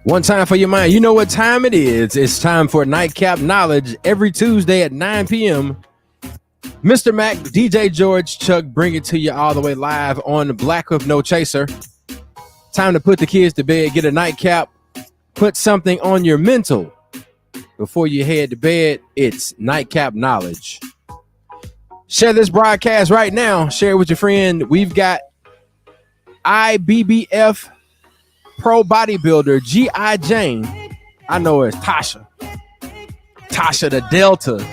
One time for your mind. You know what time it is. It's time for Nightcap Knowledge every Tuesday at 9 p.m. Mr. Mac, DJ George, Chuck bring it to you all the way live on Black with No Chaser. Time to put the kids to bed, get a nightcap, put something on your mental. Before you head to bed, it's Nightcap Knowledge. Share this broadcast right now. Share it with your friend. We've got IBBF pro bodybuilder G.I. Jane. I know it's Tasha the Delta.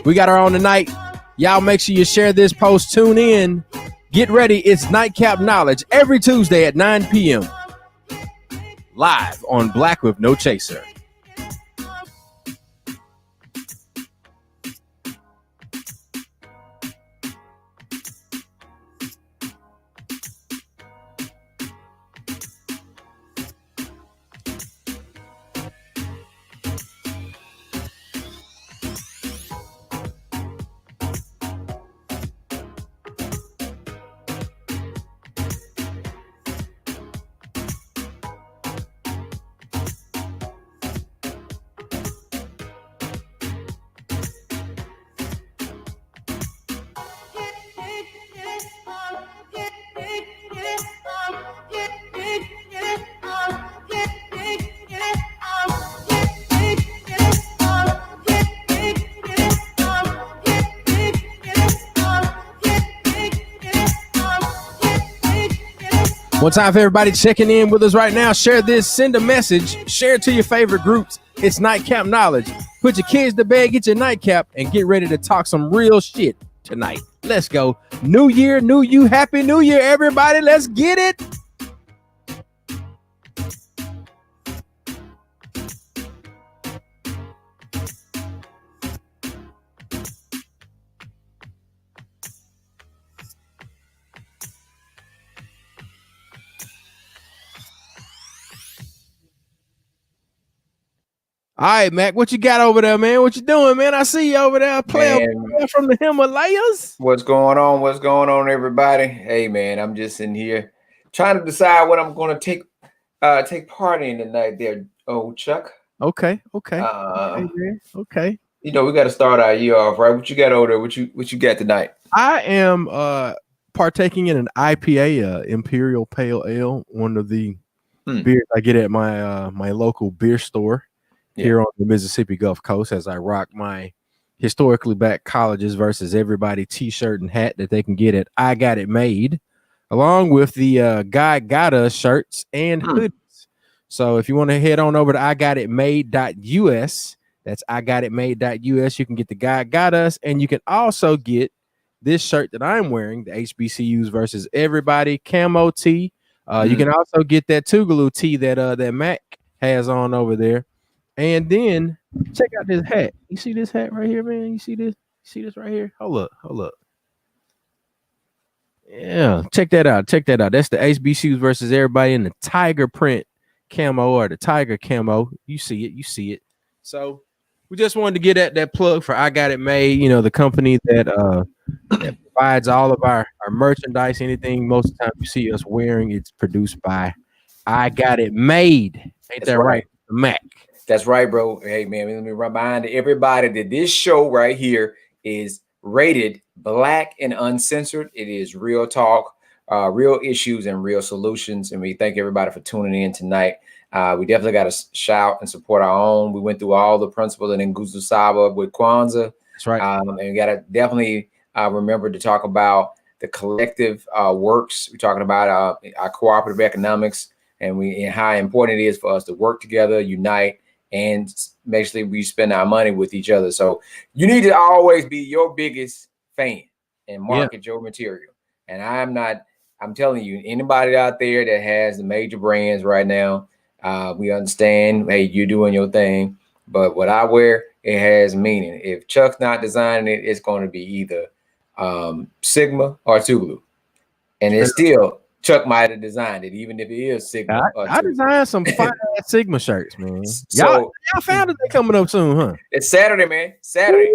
We got her on tonight. Y'all make sure you share this post. Tune in. Get ready. It's Nightcap Knowledge every Tuesday at 9 p.m. live on Black with No Chaser. One time for everybody checking in with us right now. Share this, send a message, share it to your favorite groups. It's Nightcap Knowledge. Put your kids to bed, get your nightcap, and get ready to talk some real shit tonight. Let's go. New year, new you. Happy New Year, everybody. Let's get it. All right, Mac, what you got over there, man? What you doing, man? I see you over there playing from the Himalayas. What's going on? What's going on, everybody? Hey, man, I'm just in here trying to decide what I'm going to take part in tonight there, old Chuck. Okay. Okay. You know, we got to start our year off, right? What you got over there? What you got tonight? I am partaking in an IPA, Imperial Pale Ale, one of the beers I get at my my local beer store. Here on the Mississippi Gulf Coast, as I rock my historically black colleges versus everybody t-shirt and hat that they can get at I Got It Made, along with the God Got Us shirts and hoodies. So if you want to head on over to igotitmade.us, that's igotitmade.us, you can get the God Got Us, and you can also get this shirt that I'm wearing, the HBCUs versus everybody camo tee. You can also get that Tougaloo tee that Mac has on over there. And then check out this hat. You see this hat right here, man? You see this? See this right here? Hold up. Yeah, check that out. That's the HBCUs versus everybody in the tiger print camo or the tiger camo. You see it. So we just wanted to get that plug for I Got It Made, you know, the company that provides all of our merchandise. Anything most of the time you see us wearing, it's produced by I Got It Made. Ain't that right, Mac? That's right, bro. Hey, man, let me remind everybody that this show right here is rated Black and Uncensored. It is real talk, real issues, and real solutions. And we thank everybody for tuning in tonight. We definitely got to shout and support our own. We went through all the principles in Nguzo Saba with Kwanzaa. That's right. And we got to definitely remember to talk about the collective works. We're talking about our cooperative economics and how important it is for us to work together, unite, and basically we spend our money with each other. So you need to always be your biggest fan and market your material. And I'm telling you, anybody out there that has the major brands right now, we understand, hey, you're doing your thing. But what I wear, it has meaning. If Chuck's not designing it, it's going to be either Sigma or Tougaloo. And it's still Chuck might have designed it, even if it is Sigma. I designed some fire Sigma shirts, man. Y'all Founders Day coming up soon, huh? It's Saturday, man. Saturday.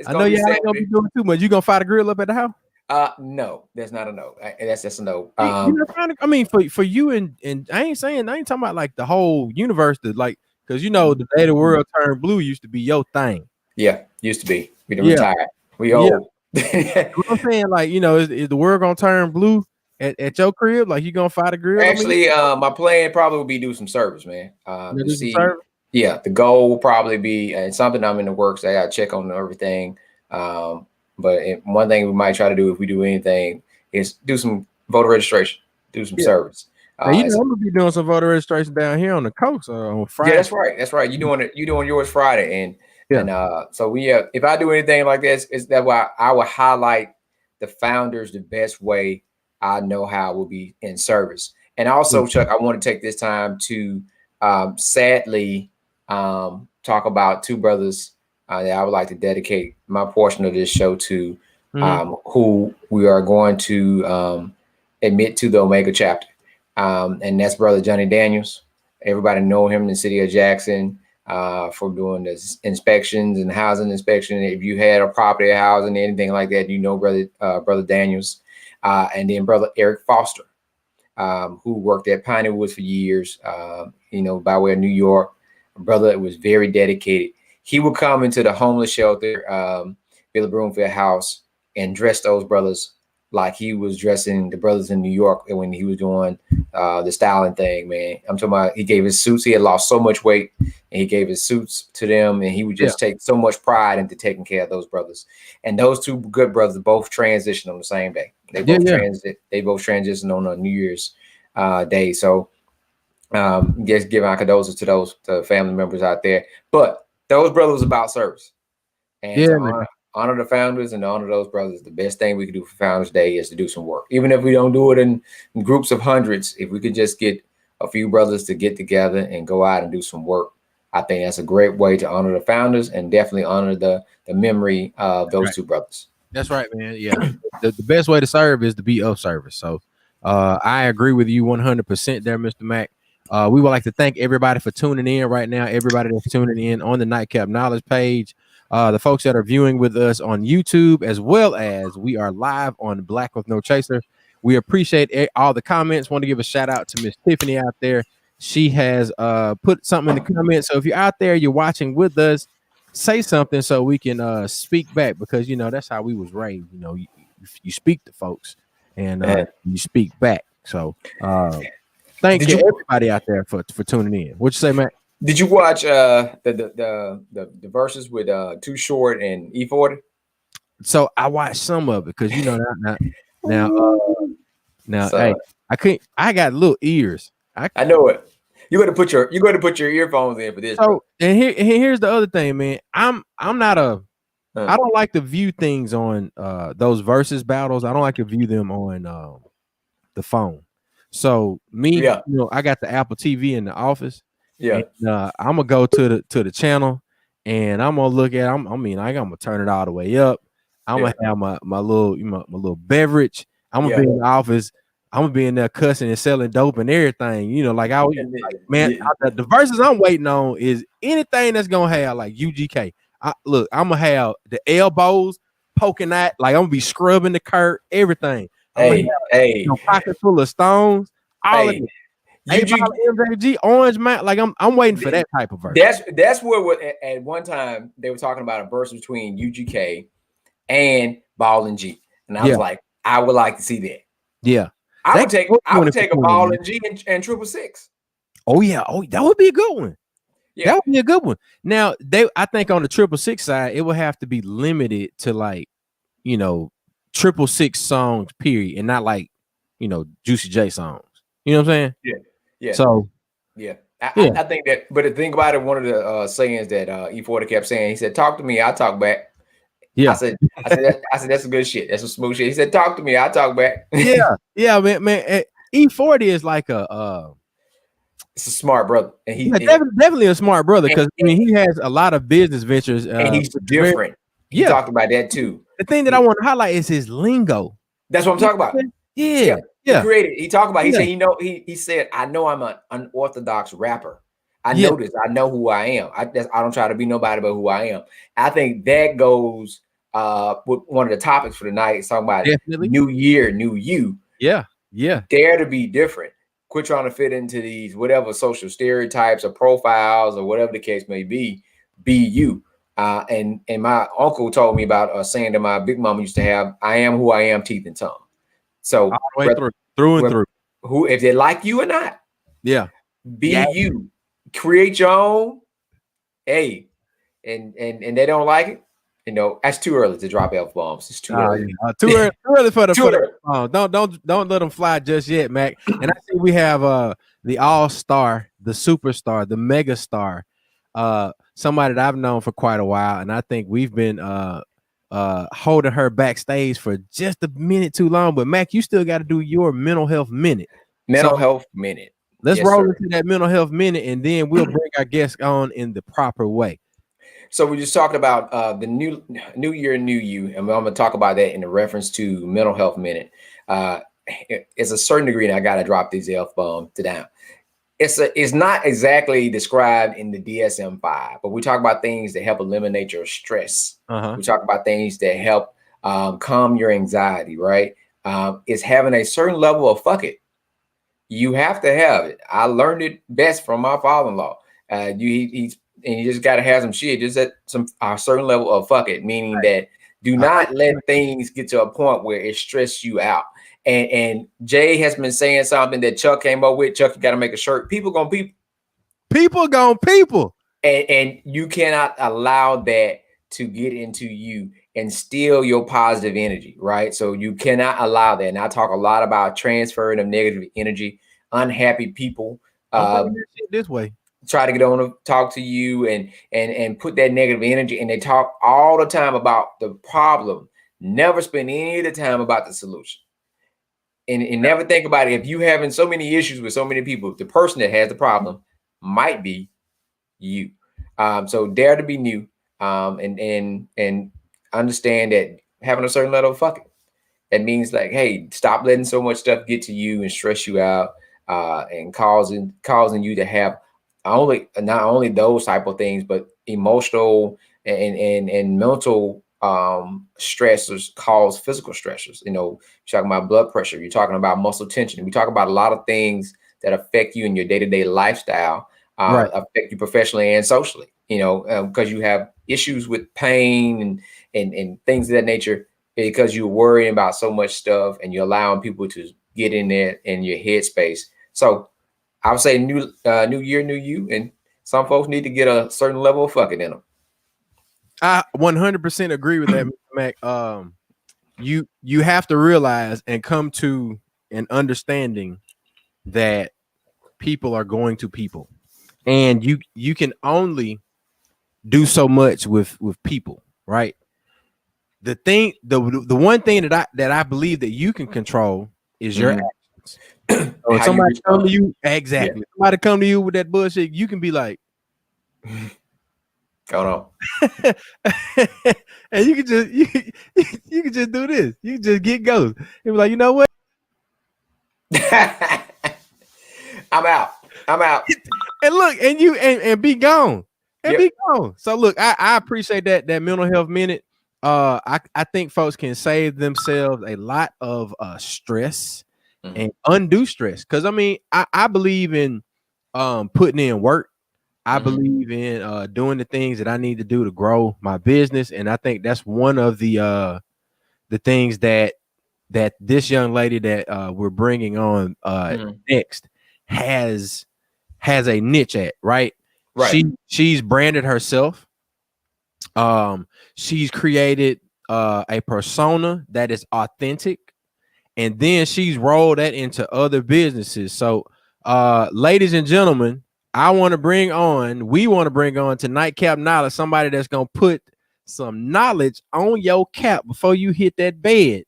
I know y'all ain't gonna be doing too much. You gonna fire the grill up at the house? No, that's not a no. That's just a no. I mean, for you and I ain't talking about like the whole universe, like because the day the world turned blue used to be your thing. Yeah, used to be. We done retired. We old. What I'm saying, like, is the world gonna turn blue at your crib? Like, you gonna fire the grill? Actually, my plan probably will be do some service, man. To see, service? Yeah, the goal will probably be, and something I'm in the works. I gotta check on everything. But one thing we might try to do if we do anything is do some voter registration, do some service. Now, I'm gonna be doing some voter registration down here on the coast on Friday. Yeah, that's right. That's right. You doing it? You doing yours Friday, and so if I do anything like this, is that why I will highlight the founders the best way I know how will be in service. And also, Chuck, I want to take this time to sadly talk about two brothers that I would like to dedicate my portion of this show to, who we are going to admit to the Omega chapter. And that's Brother Johnny Daniels. Everybody know him in the city of Jackson for doing the inspections and housing inspection. If you had a property, housing, anything like that, Brother Daniels. And then Brother Eric Foster, who worked at Piney Woods for years, by way of New York. A brother was very dedicated. He would come into the homeless shelter, Billy Broomfield House, and dress those brothers like he was dressing the brothers in New York when he was doing the styling thing, man. I'm talking about he gave his suits. He had lost so much weight, and he gave his suits to them, and he would just take so much pride into taking care of those brothers. And those two good brothers both transitioned on the same day. They both transitioned on a New Year's day. So just give our condolences to those family members out there. But those brothers about service. And honor the founders and honor those brothers. The best thing we can do for Founders Day is to do some work. Even if we don't do it in groups of hundreds, if we could just get a few brothers to get together and go out and do some work, I think that's a great way to honor the founders and definitely honor the memory of those two brothers. That's right, man. Yeah. the best way to serve is to be of service. So I agree with you 100% there, Mr. Mack. We would like to thank everybody for tuning in right now. Everybody that's tuning in on the Nightcap Knowledge page. The folks that are viewing with us on YouTube, as well as we are live on Black with No Chaser. We appreciate all the comments. Want to give a shout out to Miss Tiffany out there. She has put something in the comments. So if you're out there, you're watching with us, say something so we can speak back, because that's how we was raised. You speak to folks and you speak back. So thank you everybody out there for tuning in. What you say, Matt? Did you watch the verses with Too Short and E40? So I watched some of it because now hey, I couldn't. I got little ears. I know it. You're gonna put your earphones in for this. So bro. And here's the other thing, man. I'm not I don't like to view things on those versus battles. I don't like to view them on the phone. So I got the Apple TV in the office. Yeah, and, I'm gonna go to the channel, and I'm gonna look at. I'm gonna turn it all the way up. I'm gonna have my little beverage. I'm gonna be in the office. I'm gonna be in there cussing and selling dope and everything. The verses I'm waiting on is anything that's gonna have like UGK. I'm gonna have the elbows poking out, like I'm gonna be scrubbing the curb, everything. Pocket full of stones, all of it. MJG Orange Man, like I'm waiting for that type of verse. That's where at one time they were talking about a verse between UGK and Ball and G, and I was like, I would like to see that. Yeah, I would take a Ball and G and 666. Oh yeah, that would be a good one. Yeah, that would be a good one. Now I think on the 666 side, it would have to be limited to 666 songs, period, and not Juicy J songs. You know what I'm saying? Yeah. So, I think that. But the thing about it, one of the sayings that E40 kept saying, he said, "Talk to me, I talk back." Yeah. I said that's a good shit. That's a smooth shit. He said, "Talk to me, I talk back." Yeah, man. E40 is like it's a smart brother, and he's definitely a smart brother, because he has a lot of business ventures, and he's different. He talked about that too. The thing that I want to highlight is his lingo. That's what I'm talking about. Yeah. He talked about. He said, he said, I know I'm an unorthodox rapper. I know this. I know who I am. I don't try to be nobody but who I am. I think that goes with one of the topics for tonight is talking about Definitely. new year, new you. Yeah. Dare to be different. Quit trying to fit into these whatever social stereotypes or profiles or whatever the case may be. Be you. And my uncle told me about a saying that my big mama used to have: "I am who I am, teeth and tongue." So all the way through and through. Who, if they like you or not, be you. Create your own. Hey, and they don't like it. That's too early to drop F-bombs. It's too early. Too early for the don't let them fly just yet, Mac. And I think we have the all-star, the superstar, the mega star, somebody that I've known for quite a while, and I think we've been holding her backstage for just a minute too long. But Mac, you still got to do your mental health minute. Health minute. Let's roll into that mental health minute, and then we'll bring our guests on in the proper way. So we just talked about the new year, new you, and I'm going to talk about that in reference to mental health minute. It's a certain degree, and I got to drop these F-bombs down. It's not exactly described in the DSM-5, but we talk about things that help eliminate your stress. We talk about things that help calm your anxiety, right? It's having a certain level of fuck it. You have to have it. I learned it best from my father-in-law. You just got to have some shit, just at a certain level of fuck it, meaning that do not let things get to a point where it stresses you out. And Jay has been saying something that Chuck came up with. Chuck, you got to make a shirt. People gonna people. People gonna people. And you cannot allow that to get into you and steal your positive energy, right? So you cannot allow that. And I talk a lot about transferring of negative energy, unhappy people. This way. Try to get on to talk to you and put that negative energy, and they talk all the time about the problem, never spend any of the time about the solution, and never think about it. If you having so many issues with so many people, the person that has the problem might be you. So dare to be new, and understand that having a certain level of fuck it. That means like, hey, stop letting so much stuff get to you and stress you out, and causing you to have not only those type of things, but emotional and mental stressors cause physical stressors. You're talking about blood pressure, you're talking about muscle tension. We talk about a lot of things that affect you in your day-to-day lifestyle, affect you professionally and socially, because you have issues with pain and things of that nature, because you're worrying about so much stuff and you're allowing people to get in there in your headspace. So I would say new year, new you, and some folks need to get a certain level of fucking in them. I 100% agree with that, Mac. You have to realize and come to an understanding that people are going to people, and you can only do so much with people, right? The one thing that I believe that you can control is your actions. So if somebody come to you, somebody come to you with that bullshit, you can be like, go on. And you can just do this. You can just get ghost. It was like, you know what? I'm out. And look, and you and be gone. Be gone. So look, I appreciate that mental health minute. I think folks can save themselves a lot of stress and undue stress. Because I mean, I believe in putting in work. I believe in doing the things that I need to do to grow my business, and I think that's one of the things that this young lady that we're bringing on next has a niche at, right? She's branded herself. She's created a persona that is authentic, and then she's rolled that into other businesses. So, ladies and gentlemen, we want to bring on to Nightcap Knowledge somebody that's gonna put some knowledge on your cap before you hit that bed.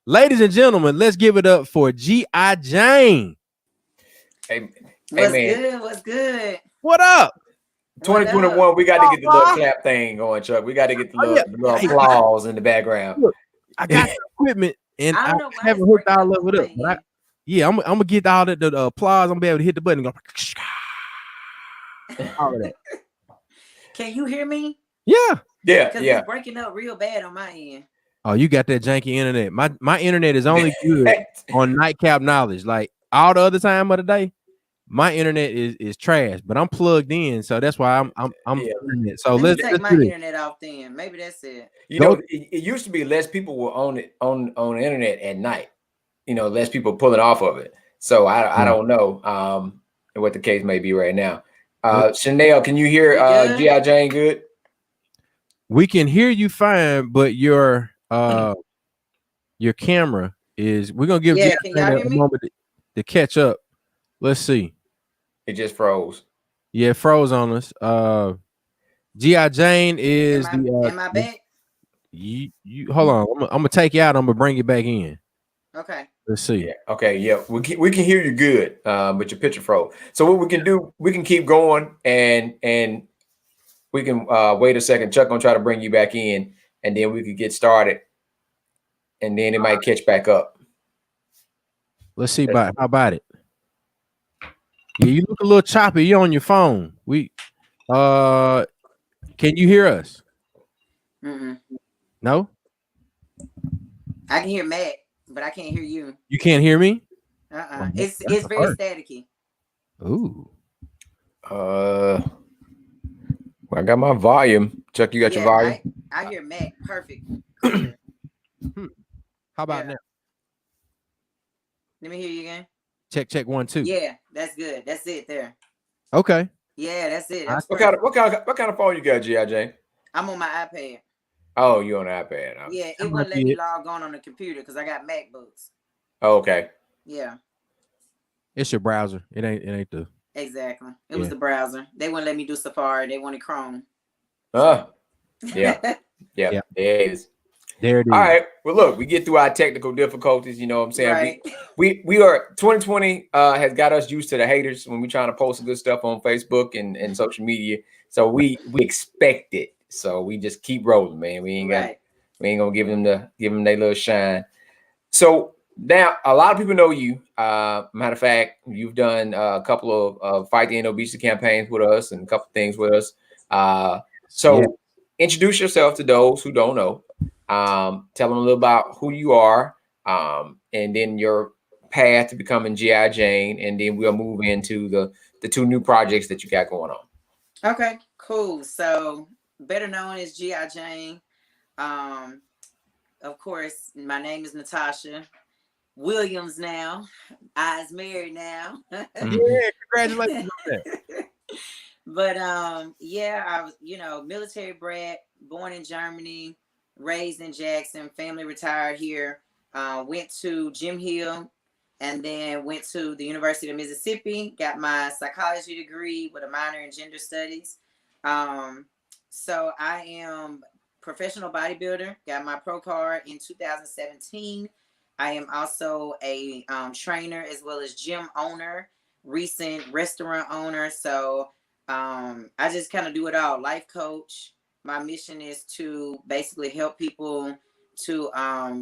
Ladies and gentlemen, let's give it up for G.I. Jane. Hey, what's man. Good? What's good? What up? 2021, we got to get the little clap thing going, Chuck. We got to get the little applause in the background. Look, I got the equipment, and I haven't hooked all of it up. But I'm gonna get all the applause. I'm gonna be able to hit the button and go all of that. Can you hear me? Yeah. Because it's breaking up real bad on my end. Oh, you got that janky internet. My internet is only good on Nightcap Knowledge. Like all the other time of the day, my internet is trash. But I'm plugged in, so that's why I'm internet. So let's take my internet off then. Maybe that's it. You know, it used to be less people were on the internet at night. You know, less people pulling off of it. So I don't know what the case may be right now. Chanel, can you hear G.I. Jane good? We can hear you fine, but your camera is. We're gonna give G.I. Jane a moment to catch up. Let's see. It just froze. Yeah, it froze on us. G.I. Jane is am I back? You hold on. I'm gonna take you out. I'm gonna bring you back in. Okay. Let's see. Yeah. Okay. Yeah. We can hear you good, but your picture froze. So what we can do, we can keep going and we can wait a second. Chuck gonna try to bring you back in, and then we could get started, and then it might catch back up. Let's see how about it. Yeah, you look a little choppy. You're on your phone. Can you hear us? No. I can hear Matt, but I can't hear you. You can't hear me? It's very staticky. Ooh. I got my volume. Chuck, you got your volume? I hear Matt perfect. How about now? Let me hear you again. Check 1 2. Yeah, that's good. That's it there. Okay. Yeah, that's it. What kind of phone you got, G.I. Jane? I'm on my iPad. Oh, you on the iPad? Yeah, it wouldn't let me log on the computer because I got MacBooks. Oh, okay. Yeah. It's your browser. It ain't the. Exactly. It was the browser. They wouldn't let me do Safari. They wanted Chrome. Yeah. There it is. There it is. All right. Well, look, we get through our technical difficulties. You know what I'm saying? Right. We are 2020 has got us used to the haters when we're trying to post good stuff on Facebook and social media. So we expect it. So we just keep rolling, man. We ain't gonna give them their little shine. So now a lot of people know you. Matter of fact, you've done a couple of Fight the End Obesity campaigns with us and a couple things with us. Introduce yourself to those who don't know. Tell them a little about who you are, and then your path to becoming G.I. Jane, and then we'll move into the 2 new projects that you got going on. Okay, cool. So better known as G.I. Jane. Of course, my name is Natasha Williams now. I's married now. Yeah, congratulations on that. But I was, military brat, born in Germany, raised in Jackson, family retired here, went to Jim Hill, and then went to the University of Mississippi, got my psychology degree with a minor in gender studies. So I am professional bodybuilder, got my pro card in 2017. I am also a trainer as well as gym owner, recent restaurant owner. So I just kind of do it all. Life coach. My mission is to basically help people to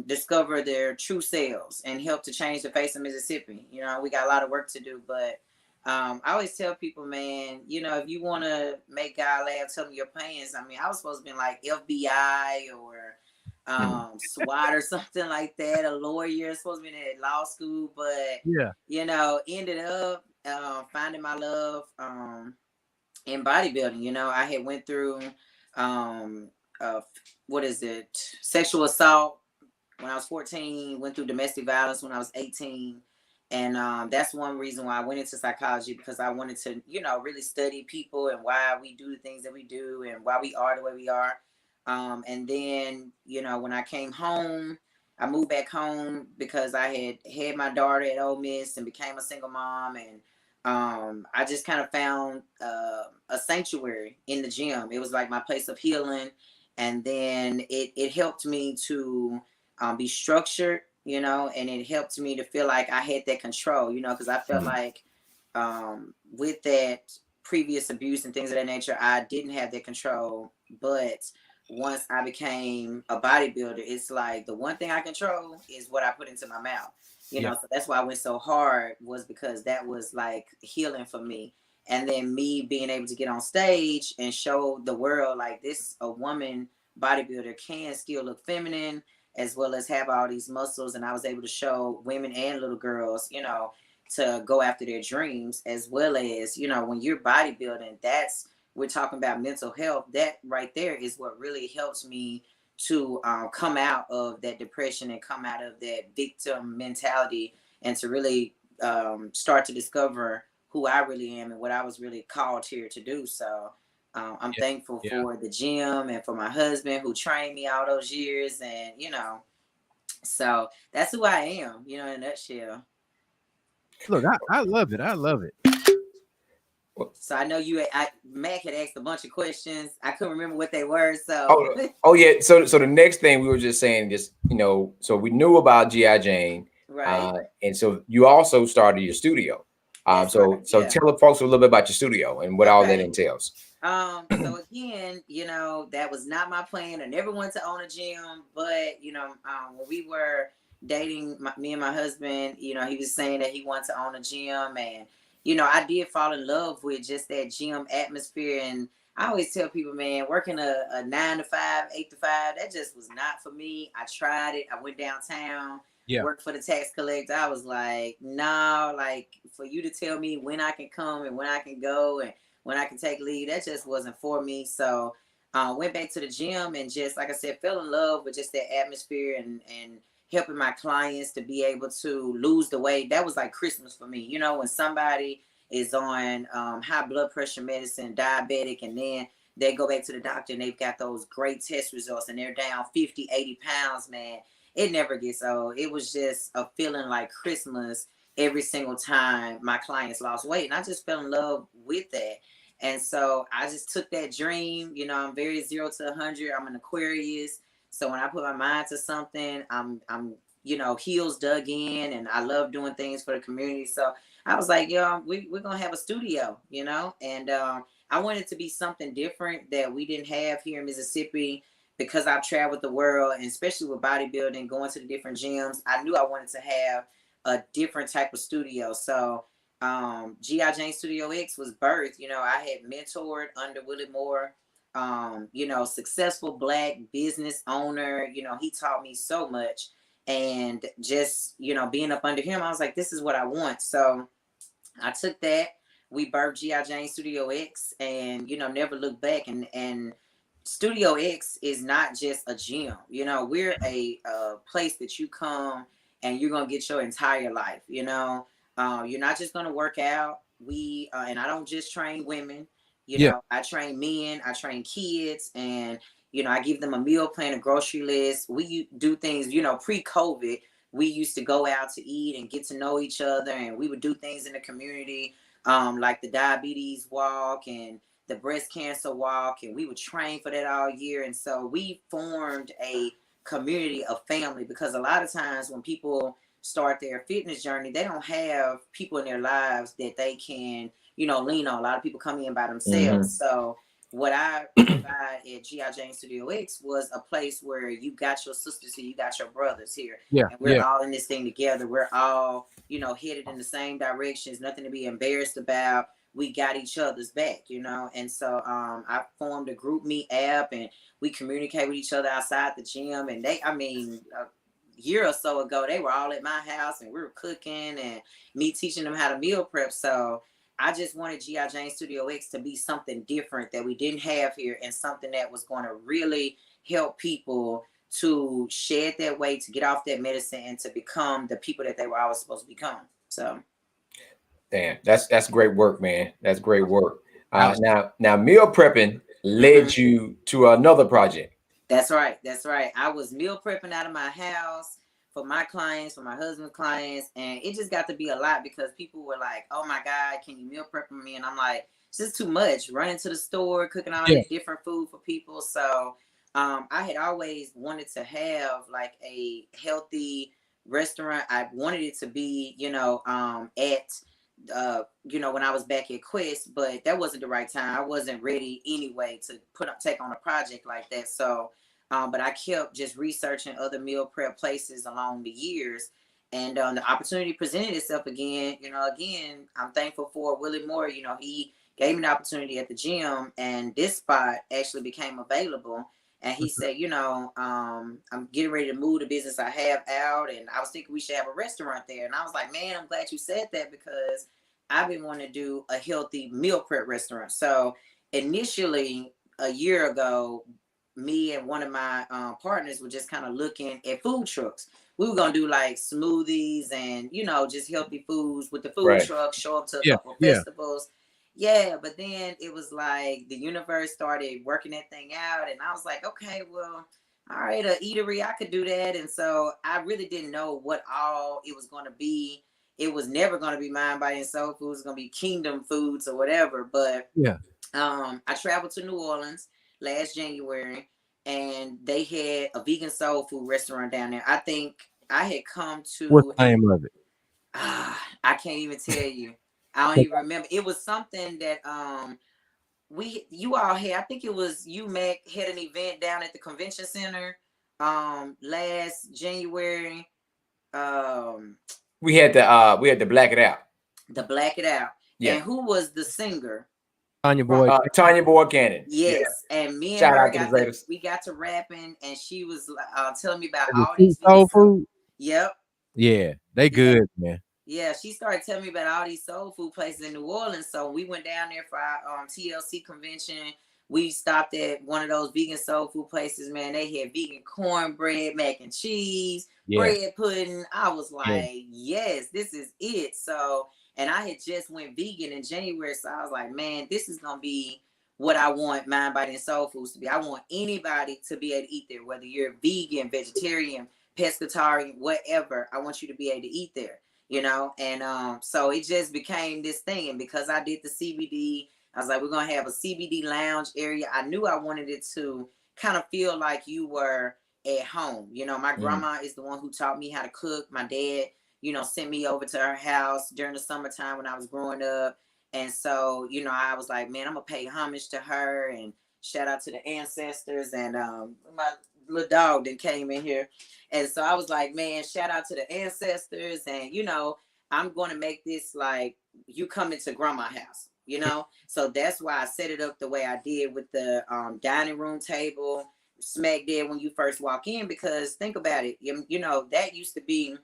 discover their true selves and help to change the face of Mississippi. You know, we got a lot of work to do, but I always tell people, man, if you want to make God laugh, tell me your plans. I mean, I was supposed to be like FBI or SWAT or something like that, a lawyer, supposed to be in law school, but ended up finding my love in bodybuilding. I had went through sexual assault when I was 14, went through domestic violence when I was 18. And that's one reason why I went into psychology, because I wanted to, really study people and why we do the things that we do and why we are the way we are. And then, when I came home, I moved back home because I had my daughter at Ole Miss and became a single mom. And I just kind of found a sanctuary in the gym. It was like my place of healing. And then it helped me to be structured, and it helped me to feel like I had that control, because I felt like with that previous abuse and things of that nature, I didn't have that control. But once I became a bodybuilder, it's like the one thing I control is what I put into my mouth. So that's why I went so hard, was because that was like healing for me. And then me being able to get on stage and show the world like this, a woman bodybuilder can still look feminine as well as have all these muscles. And I was able to show women and little girls, you know, to go after their dreams, as well as, you know, when you're bodybuilding, that's, we're talking about mental health. That right there is what really helps me to come out of that depression and come out of that victim mentality, and to really start to discover who I really am and what I was really called here to do. So I'm thankful for the gym and for my husband who trained me all those years. And, you know, so that's who I am, you know, in a nutshell. Look, I love it. I love it. So I know Mac had asked a bunch of questions. I couldn't remember what they were. So oh yeah. So the next thing we were just saying, just, you know, so we knew about G.I. Jane, right. And so you also started your studio. So tell the folks a little bit about your studio and what all that entails. So again, you know, that was not my plan. I never wanted to own a gym, but you know, when we were dating, me and my husband, you know, he was saying that he wanted to own a gym, and you know, I did fall in love with just that gym atmosphere. And I always tell people, man, working a 9 to 5, 8 to 5, that just was not for me. I tried it. I went downtown, worked for the tax collector. I was like, no, like for you to tell me when I can come and when I can go and when I can take leave, that just wasn't for me. So went back to the gym and just, like I said, fell in love with just that atmosphere and helping my clients to be able to lose the weight. That was like Christmas for me. You know, when somebody is on high blood pressure medicine, diabetic, and then they go back to the doctor and they've got those great test results and they're down 50, 80 pounds, man, it never gets old. It was just a feeling like Christmas every single time my clients lost weight. And I just fell in love with that. And so I just took that dream. You know, I'm very 0 to 100. I'm an Aquarius. So when I put my mind to something, I'm you know, heels dug in, and I love doing things for the community. So I was like, yo, we're going to have a studio, you know, and I wanted it to be something different that we didn't have here in Mississippi, because I've traveled the world, and especially with bodybuilding, going to the different gyms. I knew I wanted to have a different type of studio. So G.I. Jane Studio X was birthed. You know, I had mentored under Willie Moore, you know, successful Black business owner. You know, he taught me so much. And just, you know, being up under him, I was like, this is what I want. So I took that. We birthed G.I. Jane Studio X, and, you know, never looked back. And Studio X is not just a gym. You know, we're a place that you come and you're going to get your entire life. You know, you're not just going to work out. And I don't just train women. You know, I train men, I train kids, and, you know, I give them a meal plan, a grocery list. We do things, you know, pre-COVID, we used to go out to eat and get to know each other, and we would do things in the community, like the diabetes walk and the breast cancer walk, and we would train for that all year. And so we formed a community of family, because a lot of times when people start their fitness journey, they don't have people in their lives that they can, you know, lean on. A lot of people come in by themselves. So what I provide at G.I. Jane Studio X was a place where you got your sisters here, you got your brothers here. And we're all in this thing together. We're all, you know, headed in the same directions, nothing to be embarrassed about. We got each other's back, you know. And so I formed a group me app, and we communicate with each other outside the gym. And they, I mean, a year or so ago, they were all at my house and we were cooking and me teaching them how to meal prep. So I just wanted G.I. Jane Studio X to be something different that we didn't have here, and something that was going to really help people to shed that weight, to get off that medicine, and to become the people that they were always supposed to become. So, damn, that's great work, man. That's great work. Now meal prepping led you to another project. That's right. That's right. I was meal prepping out of my house for my clients, for my husband's clients, and it just got to be a lot, because people were like, "Oh my God, can you meal prep for me?" And I'm like, "It's just too much. Running to the store, cooking all this different food for people." So I had always wanted to have like a healthy restaurant. I wanted it to be, you know, at you know, when I was back at Quest, but that wasn't the right time. I wasn't ready anyway to take on a project like that. So but I kept just researching other meal prep places along the years. And the opportunity presented itself again. Again, I'm thankful for Willie Moore. He gave me the opportunity at the gym, and this spot actually became available. And he said, I'm getting ready to move the business I have out, and I was thinking we should have a restaurant there. And I was like, man, I'm glad you said that, because I've been wanting to do a healthy meal prep restaurant. So initially, a year ago, me and one of my partners were just kind of looking at food trucks. We were gonna do like smoothies and just healthy foods with the food truck, show up to a couple of festivals. Yeah, but then it was like the universe started working that thing out, and I was like, okay, well, all right, a eatery, I could do that. And so I really didn't know what all it was gonna be. It was never gonna be Mind, Body, and Soul Food. It was gonna be Kingdom Foods or whatever. But I traveled to New Orleans last January, and they had a vegan soul food restaurant down there. I think I had come to. What's the name of it? I can't even tell you. I don't even remember. It was something that you all had. I think it was UMAC had an event down at the convention center last January. We had to black it out. The Black It Out. Yeah. And who was the singer? Tanya Boyd. Tanya Boyd Cannon. Yes. Yeah. And me and her we got to rapping, and she was telling me about all these soul food. Yep. Yeah, they good, man. Yeah, she started telling me about all these soul food places in New Orleans. So we went down there for our TLC convention. We stopped at one of those vegan soul food places, man. They had vegan cornbread, mac and cheese, bread pudding. I was like, yes, this is it. So, and I had just went vegan in January. So I was like, man, this is going to be what I want Mind, Body, and Soul Foods to be. I want anybody to be able to eat there, whether you're vegan, vegetarian, pescatarian, whatever. I want you to be able to eat there, and so it just became this thing. And because I did the CBD, I was like, we're gonna have a CBD lounge area. I knew I wanted it to kind of feel like you were at home. My grandma is the one who taught me how to cook. My dad, sent me over to her house during the summertime when I was growing up. And so, I was like, man, I'm gonna pay homage to her and shout out to the ancestors. And my little dog that came in here. And so I was like, man, shout out to the ancestors. And, I'm going to make this like you come into grandma's house, So that's why I set it up the way I did with the dining room table, smack dead when you first walk in, because think about it, that used to be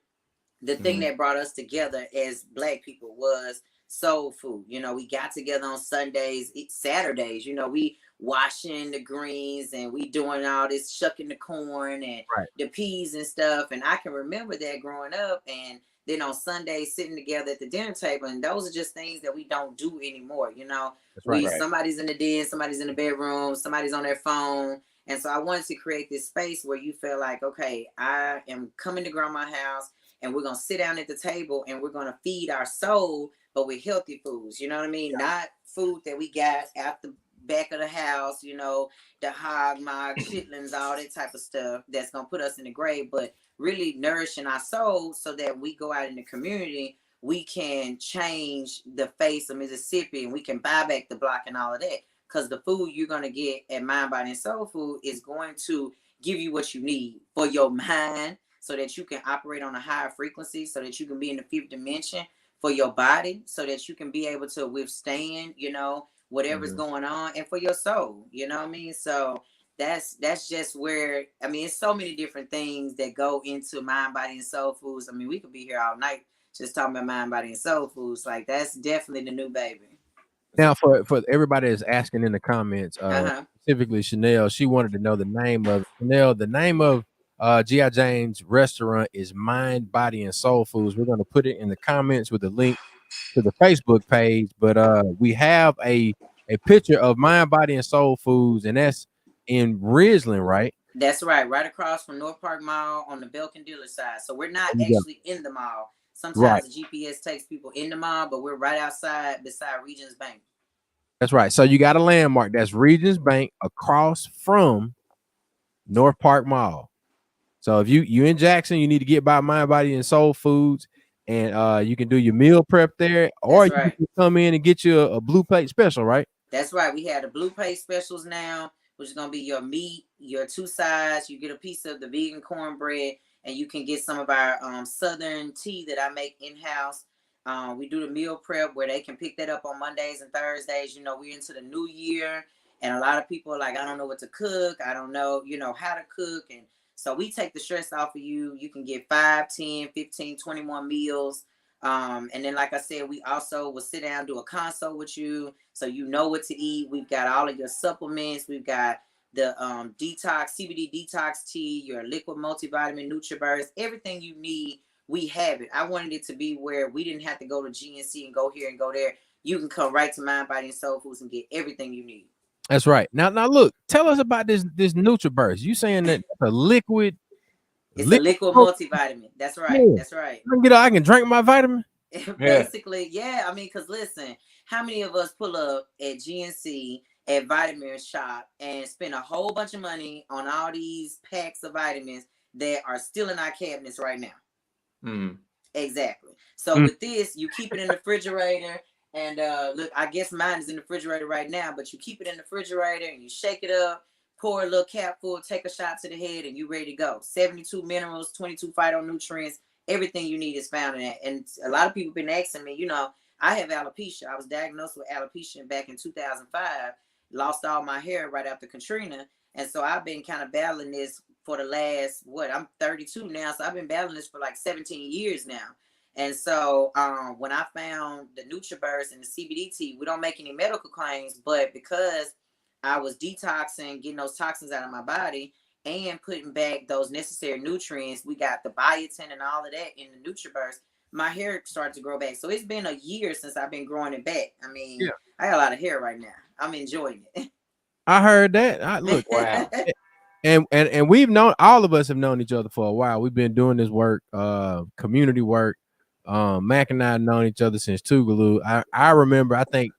the thing that brought us together as Black people was soul food. We got together on Sundays, Saturdays, we washing the greens and we doing all this shucking the corn and the peas and stuff. And I can remember that growing up, and then on Sundays sitting together at the dinner table. And those are just things that we don't do anymore. Somebody's in the den, somebody's in the bedroom, somebody's on their phone. And so I wanted to create this space where you feel like, okay, I am coming to grandma's house, and we're going to sit down at the table and we're going to feed our soul, but with healthy foods. You know what I mean? Not food that we got out the back of the house, the hog, mog, chitlins, all that type of stuff that's going to put us in the grave, but really nourishing our soul so that we go out in the community, we can change the face of Mississippi, and we can buy back the block and all of that. Because the food you're going to get at Mind, Body, and Soul Food is going to give you what you need for your mind, so that you can operate on a higher frequency, so that you can be in the fifth dimension, for your body, so that you can be able to withstand, whatever's going on, and for your soul, you know what I mean? So that's just where, it's so many different things that go into Mind, Body, and Soul Foods. We could be here all night just talking about Mind, Body, and Soul Foods. Like, that's definitely the new baby. Now, for everybody that's asking in the comments, specifically Chanel, she wanted to know the name of Chanel. The name of G.I. Jane's restaurant is Mind, Body, and Soul Foods. We're going to put it in the comments with a link to the Facebook page. But we have a picture of Mind, Body, and Soul Foods, and that's in Ridgeland, right? That's right across from North Park Mall on the Belkin dealer side. So we're not actually in the mall. Sometimes the GPS takes people in the mall, but we're right outside beside Regions Bank. That's right. So you got a landmark. That's Regions Bank across from North Park Mall. So if you in Jackson, you need to get by Mind, Body, and Soul Foods, and you can do your meal prep there, or you can come in and get you a blue plate special, right? That's right. We have the blue plate specials now, which is going to be your meat, your 2 sides. You get a piece of the vegan cornbread, and you can get some of our Southern tea that I make in-house. We do the meal prep where they can pick that up on Mondays and Thursdays. You know, we're into the new year, and a lot of people are like, I don't know what to cook. I don't know, how to cook. And so we take the stress off of you. You can get 5, 10, 15, 21 meals. And then, like I said, we also will sit down, do a consult with you so you know what to eat. We've got all of your supplements. We've got the detox, CBD detox tea, your liquid multivitamin, NutriBurst, everything you need. We have it. I wanted it to be where we didn't have to go to GNC and go here and go there. You can come right to Mind, Body, and Soul Foods and get everything you need. That's right. Now look, tell us about this NutriBurst. You saying that it's a liquid? It's a liquid multivitamin. That's right. Yeah. That's right. I can drink my vitamin. Basically, yeah. I mean, because listen, how many of us pull up at GNC at vitamin shop and spend a whole bunch of money on all these packs of vitamins that are still in our cabinets right now? Mm. Exactly. So with this, you keep it in the refrigerator. And look, I guess mine is in the refrigerator right now, but you keep it in the refrigerator and you shake it up, pour a little cap full, take a shot to the head, and you ready to go. 72 minerals, 22 phytonutrients, everything you need is found in it. And a lot of people been asking me, I have alopecia. I was diagnosed with alopecia back in 2005, lost all my hair right after Katrina. And so I've been kind of battling this for the last, I'm 32 now. So I've been battling this for like 17 years now. And so when I found the NutriBurst and the CBD tea, we don't make any medical claims, but because I was detoxing, getting those toxins out of my body and putting back those necessary nutrients, we got the biotin and all of that in the NutriBurst, my hair started to grow back. So it's been a year since I've been growing it back. I mean, I got a lot of hair right now. I'm enjoying it. I heard that. Look, wow. And we've known, all of us have known each other for a while. We've been doing this work, community work. Mac and I have known each other since Tougaloo. I remember, I think,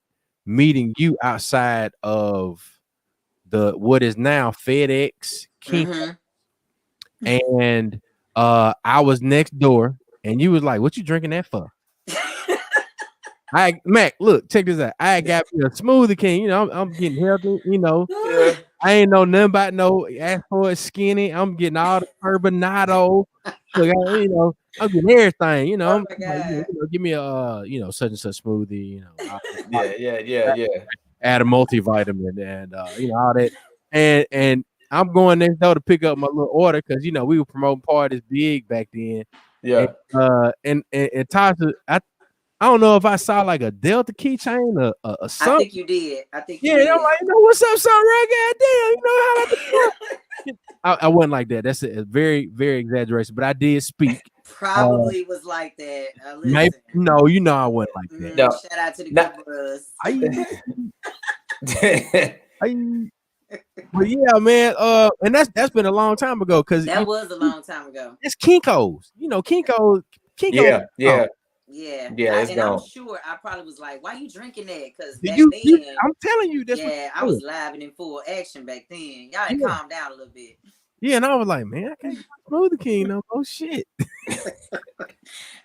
meeting you outside of what is now FedEx, and I was next door, and you was like, "What you drinking that for?" Mac, look, check this out. I got me a Smoothie King. I'm getting healthy. I ain't know nothing about no ass for it skinny. I'm getting all the turbinado. Look, I'm getting everything. I'm like, give me a such and such smoothie. Yeah. Add a multivitamin and all that. And I'm going next door to pick up my little order because we were promoting parties big back then. Yeah. And Tasha, I don't know if I saw like a Delta keychain or something. I think you did. I'm like, what's up, son? Right? Goddamn, how I wasn't like that. That's a very, very exaggeration, but I did speak. Probably was like that. Maybe, no, I wasn't like that. No. Shout out to the good bros. Well, yeah, man. And that's been a long time ago because that was a long time ago. It's Kinko's. Kinko's. Yeah. And I'm sure I probably was like, "Why you drinking that?" Because I'm telling you, I was live and in full action back then. Y'all had calmed down a little bit. Yeah, and I was like, man, I can't Smoothie King no more shit.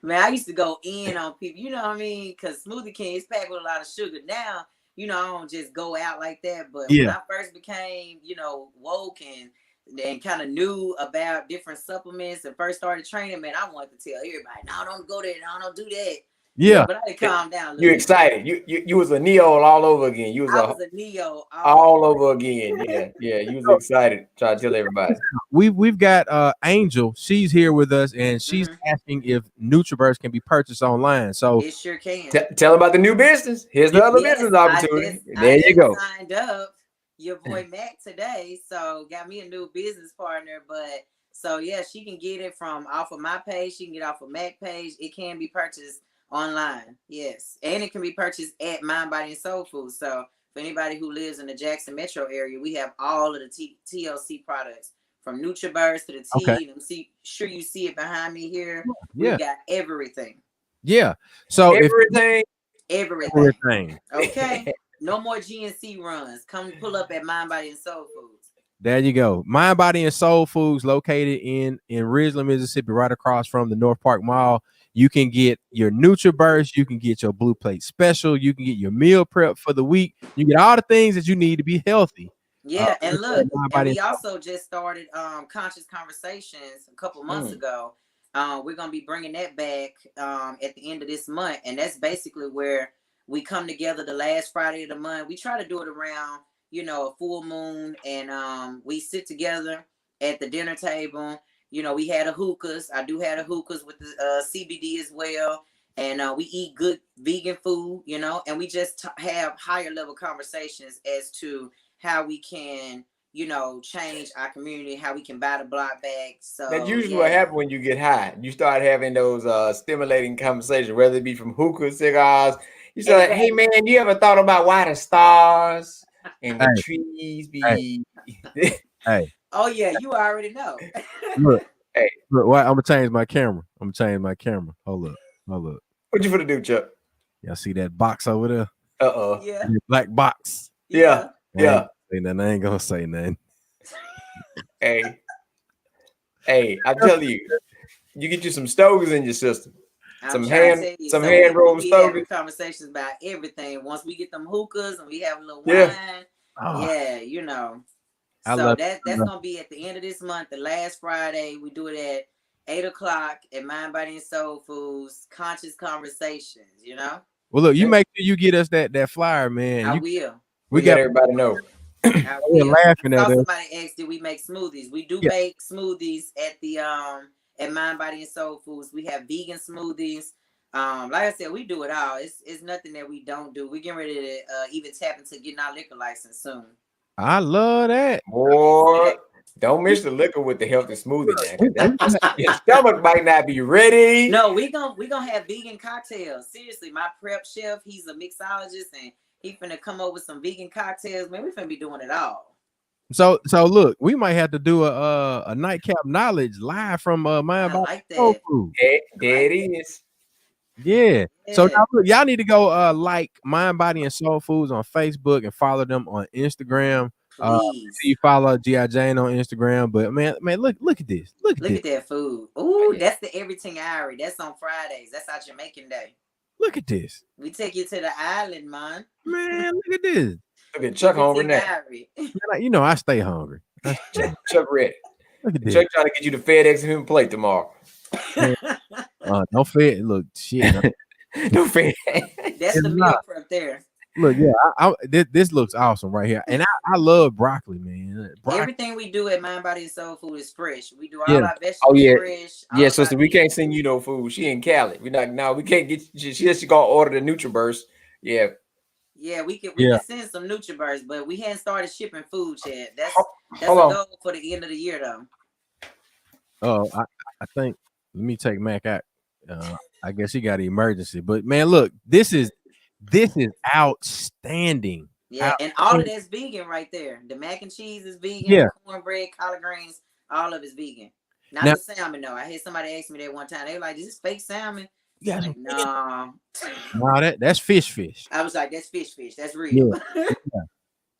Man, I used to go in on people, you know what I mean? Because Smoothie King is packed with a lot of sugar. Now, I don't just go out like that. But when I first became, woke and kind of knew about different supplements and first started training, man, I wanted to tell everybody, no, don't go there, no, don't do that. Yeah, but I had to calm down. You're excited. You was a Neo all over again. I was a Neo all over again. Yeah. You was excited. Trying to tell everybody. We've got Angel. She's here with us, and she's asking if NutriBurst can be purchased online. So it sure can. Tell about the new business. Here's the other business opportunity. There you go. Signed up your boy Mac today, so got me a new business partner. But so yeah, she can get it from off of my page. She can get off of Mac page. It can be purchased online, yes, and it can be purchased at Mind, Body, and Soul Food. So for anybody who lives in the Jackson metro area, we have all of the TLC products from NutriBurst to the tea. Okay. Sure you see it behind me here. Yeah. We got everything. Yeah. So everything. Okay. No more GNC runs. Come pull up at Mind, Body, and Soul Foods. There you go. Mind, Body, and Soul Foods located in Ridgeland, Mississippi, right across from the North Park Mall. You can get your NutriBurst. You can get your Blue Plate Special. You can get your meal prep for the week. You get all the things that you need to be healthy. Yeah, and look, and we also just started Conscious Conversations a couple months ago. We're gonna be bringing that back at the end of this month, and that's basically where we come together the last Friday of the month. We try to do it around, a full moon, and we sit together at the dinner table. We had a hookahs. I do have a hookahs with the CBD as well, and we eat good vegan food, and we just have higher level conversations as to how we can, change our community, how we can buy the block back. So that's usually what happens when you get high. You start having those stimulating conversations, whether it be from hookah, cigars. You start, hey man, you ever thought about why the stars and the trees be? Hey. Oh yeah, you already know. Look, I'm gonna change my camera. Hold up. What you gonna do, Chuck? Y'all see that box over there? Yeah. Black box. Yeah. I ain't gonna say nothing. Hey, I'm telling you, you get you some stogies in your system. Some hand rolled stogies. Conversations about everything. Once we get them hookahs and we have a little wine, So that's gonna be at the end of this month, the last Friday. We do it at 8:00 at Mind, Body, and Soul Foods. Conscious Conversations. Well, look, you make sure you get us that flyer, man. I will. We got everybody know. We're laughing at us. Somebody asked, did we make smoothies? We do make smoothies at the at Mind, Body, and Soul Foods. We have vegan smoothies. Like I said, we do it all. It's nothing that we don't do. We're getting ready to even tap into getting our liquor license soon. I love that. Boy, don't mix the liquor with the healthy smoothie. Your stomach might not be ready. No, we gonna have vegan cocktails. Seriously, my prep chef, he's a mixologist, and he finna come up with some vegan cocktails. Man, we finna be doing it all. So look, we might have to do a nightcap knowledge live from Mind, Body, Soul Food. There it is. Yeah. So now, look, y'all need to go like Mind, Body, and Soul Foods on Facebook and follow them on Instagram. Please. You follow G.I. Jane on Instagram. But man, look at this. Look at that food. Ooh, that's the Everything Irie. That's on Fridays. That's our Jamaican day. Look at this. We take you to the island, man. Man, look at this. Look at Chuck hungry now. I stay hungry. Chuck ready. Look at this. Chuck trying to get you the FedEx and him plate tomorrow. No fed. Look, shit. No fed. That's the meal prep there. Look, this looks awesome right here, and I love broccoli, man. Everything we do at Mind, Body, and Soul Food is fresh. We do all our vegetables fresh. Sister, we can't send you no food. She in Cali. We can't get. She gonna order the NutriBurst. Yeah, we can send some NutriBurst, but we hadn't started shipping food yet. That's a goal for the end of the year, though. Oh, I think. Let me take Mac out. I guess he got an emergency, but man, look, this is outstanding. Yeah, and all of that's vegan right there. The mac and cheese is vegan. Cornbread, collard greens, all of it's vegan. Not the salmon though. I had somebody ask me that one time. They were like, "Is this fake salmon?" Yeah, like, no. That's fish. I was like, "That's fish. That's real."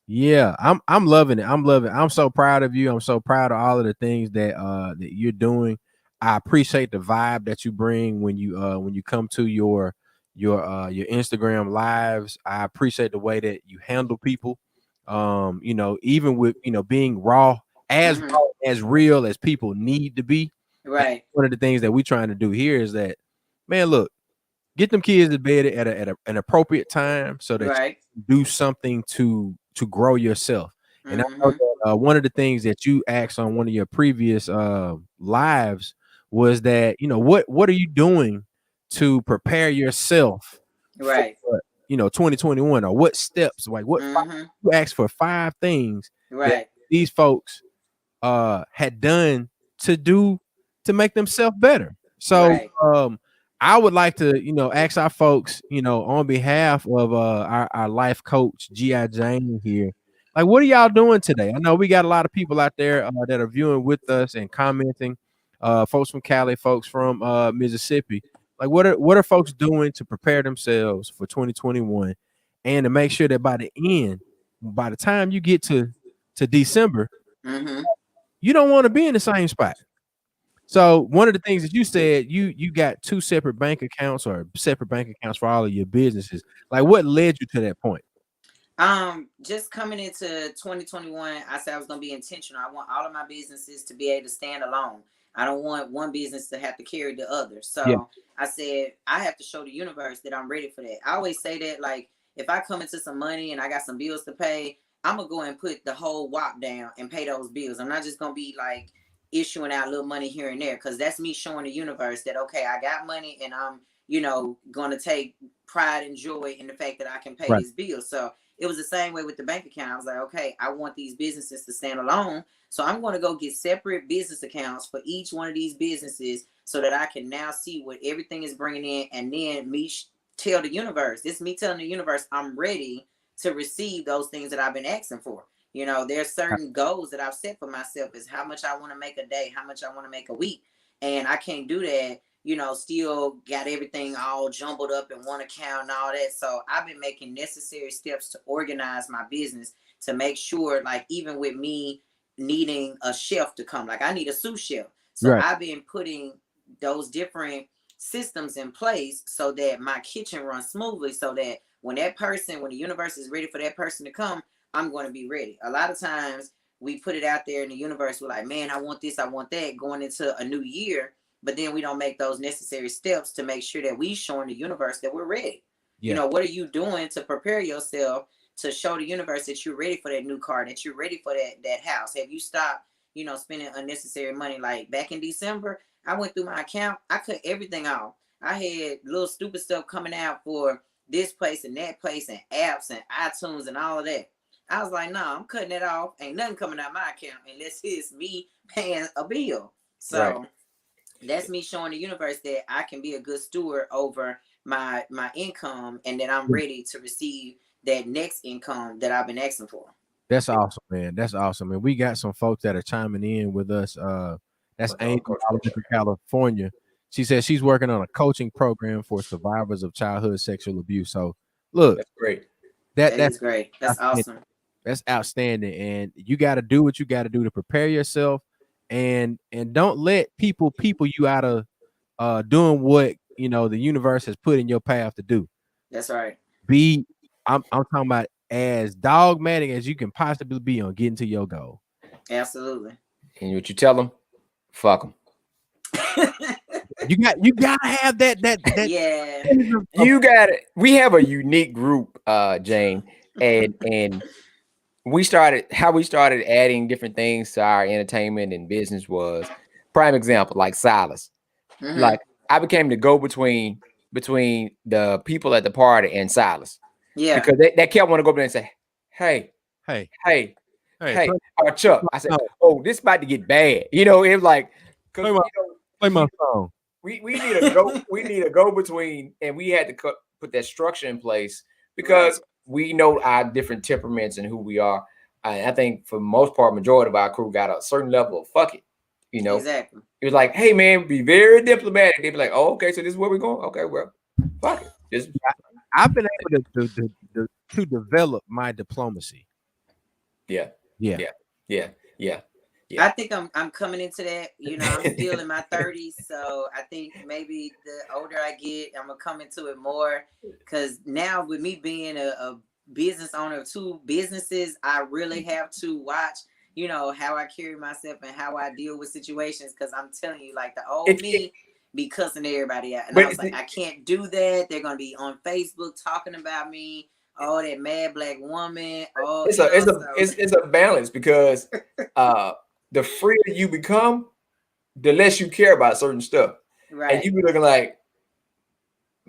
Yeah, I'm loving it. I'm so proud of you. I'm so proud of all of the things that you're doing. I appreciate the vibe that you bring when you come to your Instagram lives. I appreciate the way that you handle people. Even with being raw, as real as people need to be. Right. One of the things that we're trying to do here is that, man, look, get them kids to bed at an appropriate time so that you do something to grow yourself. And I know that, one of the things that you asked on one of your previous lives was that, what are you doing to prepare yourself for 2021, or what steps, like what you asked for 5 things that these folks had done to make themselves better. So I would like to ask our folks, on behalf of our life coach G.I. Jane here, like, what are y'all doing today? I know we got a lot of people out there that are viewing with us and commenting, folks from Cali, folks from Mississippi. Like, what are folks doing to prepare themselves for 2021 and to make sure that by the time you get to December, you don't want to be in the same spot. So one of the things that you said, you got 2 separate bank accounts or separate bank accounts for all of your businesses. Like, what led you to that point? Just coming into 2021, I said I was gonna be intentional. I want all of my businesses to be able to stand alone. I don't want one business to have to carry the other. So I said I have to show the universe that I'm ready for that. I always say that, like, if I come into some money and I got some bills to pay, I'm gonna go and put the whole wop down and pay those bills. I'm not just gonna be like issuing out little money here and there, because that's me showing the universe that, okay, I got money and I'm, gonna take pride and joy in the fact that I can pay these bills. So it was the same way with the bank account. I was like, okay, I want these businesses to stand alone. So I'm going to go get separate business accounts for each one of these businesses so that I can now see what everything is bringing in. And then tell the universe, this is me telling the universe, I'm ready to receive those things that I've been asking for. There's certain goals that I've set for myself, is how much I want to make a day, how much I want to make a week. And I can't do that, still got everything all jumbled up in one account and all that. So I've been making necessary steps to organize my business to make sure, like, even with me needing a chef to come, like I need a sous chef. So I've been putting those different systems in place so that my kitchen runs smoothly, so that when the universe is ready for that person to come, I'm going to be ready. A lot of times we put it out there in the universe. We're like, man, I want this, I want that, going into a new year. But then we don't make those necessary steps to make sure that we showing the universe that we're ready. What are you doing to prepare yourself to show the universe that you're ready for that new car, that you're ready for that house? Have you stopped, spending unnecessary money? Like back in December, I went through my account. I cut everything off. I had little stupid stuff coming out for this place and that place and apps and iTunes and all of that. I was like, no, I'm cutting it off. Ain't nothing coming out my account unless it's me paying a bill. So that's me showing the universe that I can be a good steward over my income, and that I'm ready to receive that next income that I've been asking for. That's awesome, man. That's awesome. And we got some folks that are chiming in with us. That's Angel out of California. She says she's working on a coaching program for survivors of childhood sexual abuse. So look, that's great. That's great. That's awesome. That's outstanding. And you got to do what you got to do to prepare yourself, and don't let people you out of doing what the universe has put in your path to do. That's right. I'm talking about as dogmatic as you can possibly be on getting to your goal. Absolutely. And what you tell them, fuck them. You gotta have that. Yeah. You got it. We have a unique group, Jane, and we started adding different things to our entertainment and business. Was prime example, like Silas. Mm-hmm. Like I became the go-between between the people at the party and Silas. Yeah. Because they kept wanting to go up there and say, hey, or Chuck. I said, oh, this about to get bad. It was like, play my song. We need a go-between, and we had to put that structure in place because we know our different temperaments and who we are. I think for the most part, majority of our crew got a certain level of fuck it. Exactly. It was like, hey man, be very diplomatic. They'd be like, oh, okay, so this is where we're going. Okay, well, fuck it. I've been able to develop my diplomacy. Yeah. I think I'm coming into that. I'm still in my 30s, so I think maybe the older I get, I'm gonna come into it more. Because now, with me being a business owner of 2 businesses, I really have to watch, how I carry myself and how I deal with situations. Because I'm telling you, like, the old me be cussing everybody out, and I was like, I can't do that. They're gonna be on Facebook talking about me. Oh, that mad black woman. Oh, it's a balance, because the freer you become, the less you care about certain stuff. Right. And you be looking like,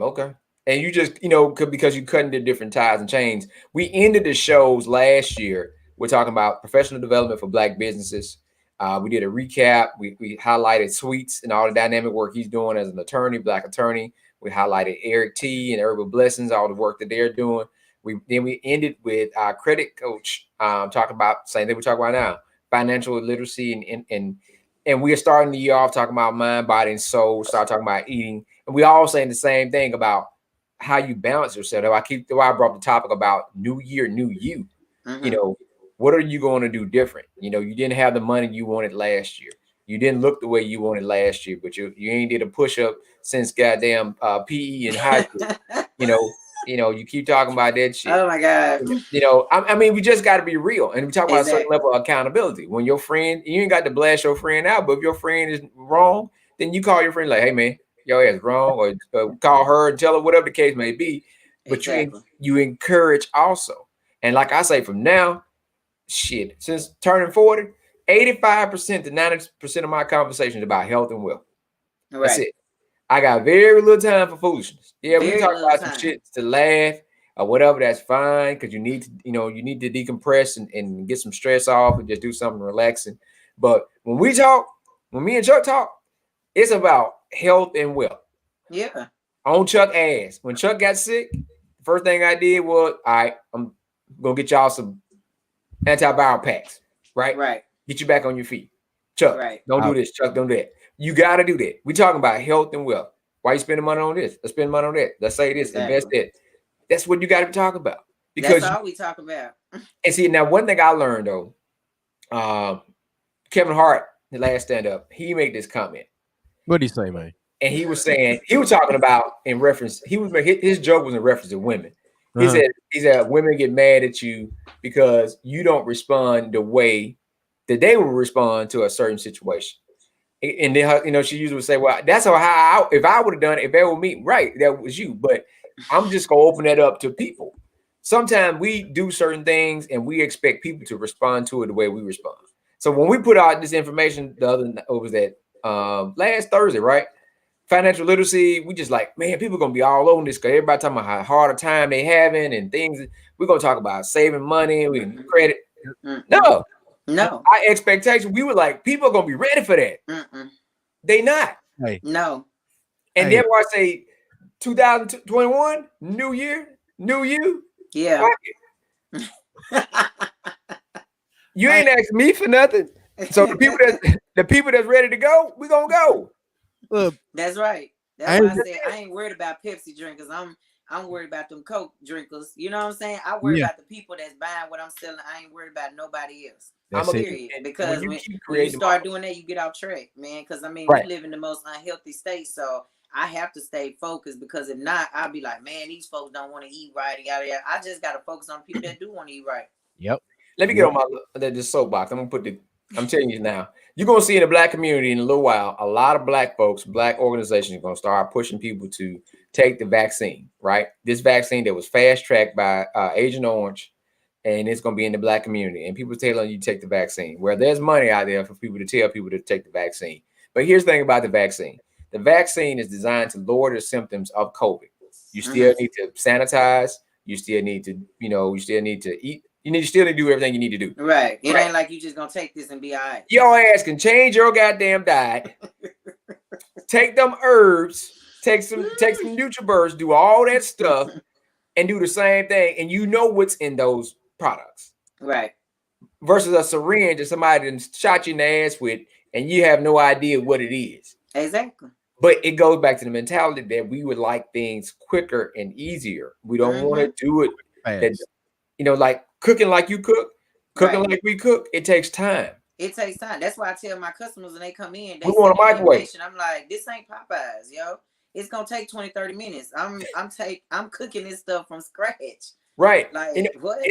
okay. And you just, because you cut into different ties and chains. We ended the shows last year. We're talking about professional development for Black businesses. We did a recap. We highlighted Sweets and all the dynamic work he's doing as an attorney, Black attorney. We highlighted Eric T and Herbal Blessings, all the work that they're doing. We ended with our credit coach, talking about same thing we're talking about now, financial literacy, and we are starting the year off talking about mind, body, and soul. Start talking about eating, and we all saying the same thing about how you balance yourself. I brought the topic about new year, new you. Mm-hmm. What are you going to do different? You didn't have the money you wanted last year. You didn't look the way you wanted last year, but you ain't did a push up since goddamn PE in high school. You know, you keep talking about that shit. Oh my God. You know, I mean, we just got to be real, and we talk about a certain Exactly. level of accountability. When your friend, you ain't got to blast your friend out, but if your friend is wrong, then you call your friend like, "Hey man, your ass wrong," or call her and tell her whatever the case may be. But Exactly. you encourage also, and like I say, from now, shit, since turning 40, 85% to 90% of my conversation is about health and wealth. That's Right. it. I got very little time for foolishness. Yeah, we Very talk little about some time. shit to laugh or whatever. That's fine because you need to, you need to decompress and get some stress off and just do something relaxing. But when we talk, when me and Chuck talk, it's about health and wealth. Yeah. On Chuck ass. When Chuck got sick, the first thing I did was, all right, I'm gonna get y'all some antiviral packs, right? Right. Get you back on your feet. Chuck, Right. don't do this. Chuck, don't do that. You got to do that. We're talking about health and wealth. Why you spending money on this? Let's spend money on that. Let's say this, invest that. That's what you got to be talking about. Because that's all we talk about. And see, now one thing I learned though, Kevin Hart, the last stand up, he made this comment. What did he say, man? And he was saying, he was talking about in reference, his joke was in reference to women. He said women get mad at you because you don't respond the way that they will respond to a certain situation. And then she usually would say, well, that's how if I would have done it, if they were me, right, that was you. But I'm just gonna open that up to people. Sometimes we do certain things and we expect people to respond to it the way we respond. So when we put out this information last Thursday, right? Financial literacy, we just like, man, people are gonna be all over this because everybody talking about how hard a time they having and things. We're gonna talk about saving money, we can credit. No. Our expectation, we were like, people are gonna be ready for that. They not. No. And then I say 2021, new year, new you. Yeah. You ain't asking me for nothing. So the people that's ready to go, we gonna go. Look, that's right. That's why I said I ain't worried about Pepsi drinkers. I'm worried about them Coke drinkers. You know what I'm saying? I worry about the people that's buying what I'm selling. I ain't worried about nobody else. Period. Because when you start doing that, you get off track, man. Because I mean, we live in the most unhealthy state, so I have to stay focused. Because if not, I'll be like, man, these folks don't want to eat right. Yada, yada. I just got to focus on people that do want to eat right. Yep. Let me get on the soapbox. I'm telling you now. You're gonna see in the Black community in a little while, a lot of Black folks, Black organizations are gonna start pushing people to take the vaccine. Right, this vaccine that was fast tracked by Agent Orange, and it's gonna be in the Black community. And people telling you to take the vaccine. Where there's money out there for people to tell people to take the vaccine. But here's the thing about the vaccine: the vaccine is designed to lower the symptoms of COVID. You still need to sanitize. You still need to, you still need to eat. You still need to do everything you need to do. Right. It ain't like you just gonna take this and be all right. Your ass can change your goddamn diet. Take them herbs, take some NutriBurst, do all that stuff, and do the same thing. And you know what's in those products. Right. Versus a syringe that somebody shot you in the ass with, and you have no idea what it is. Exactly. But it goes back to the mentality that we would like things quicker and easier. We don't want to do it fast. Like cooking like you cook, cooking like we cook, it takes time. It takes time. That's why I tell my customers when they come in, they we want a microwave. I'm like, this ain't Popeyes, yo. It's gonna take 20-30 minutes. I'm cooking this stuff from scratch. Right. Like what?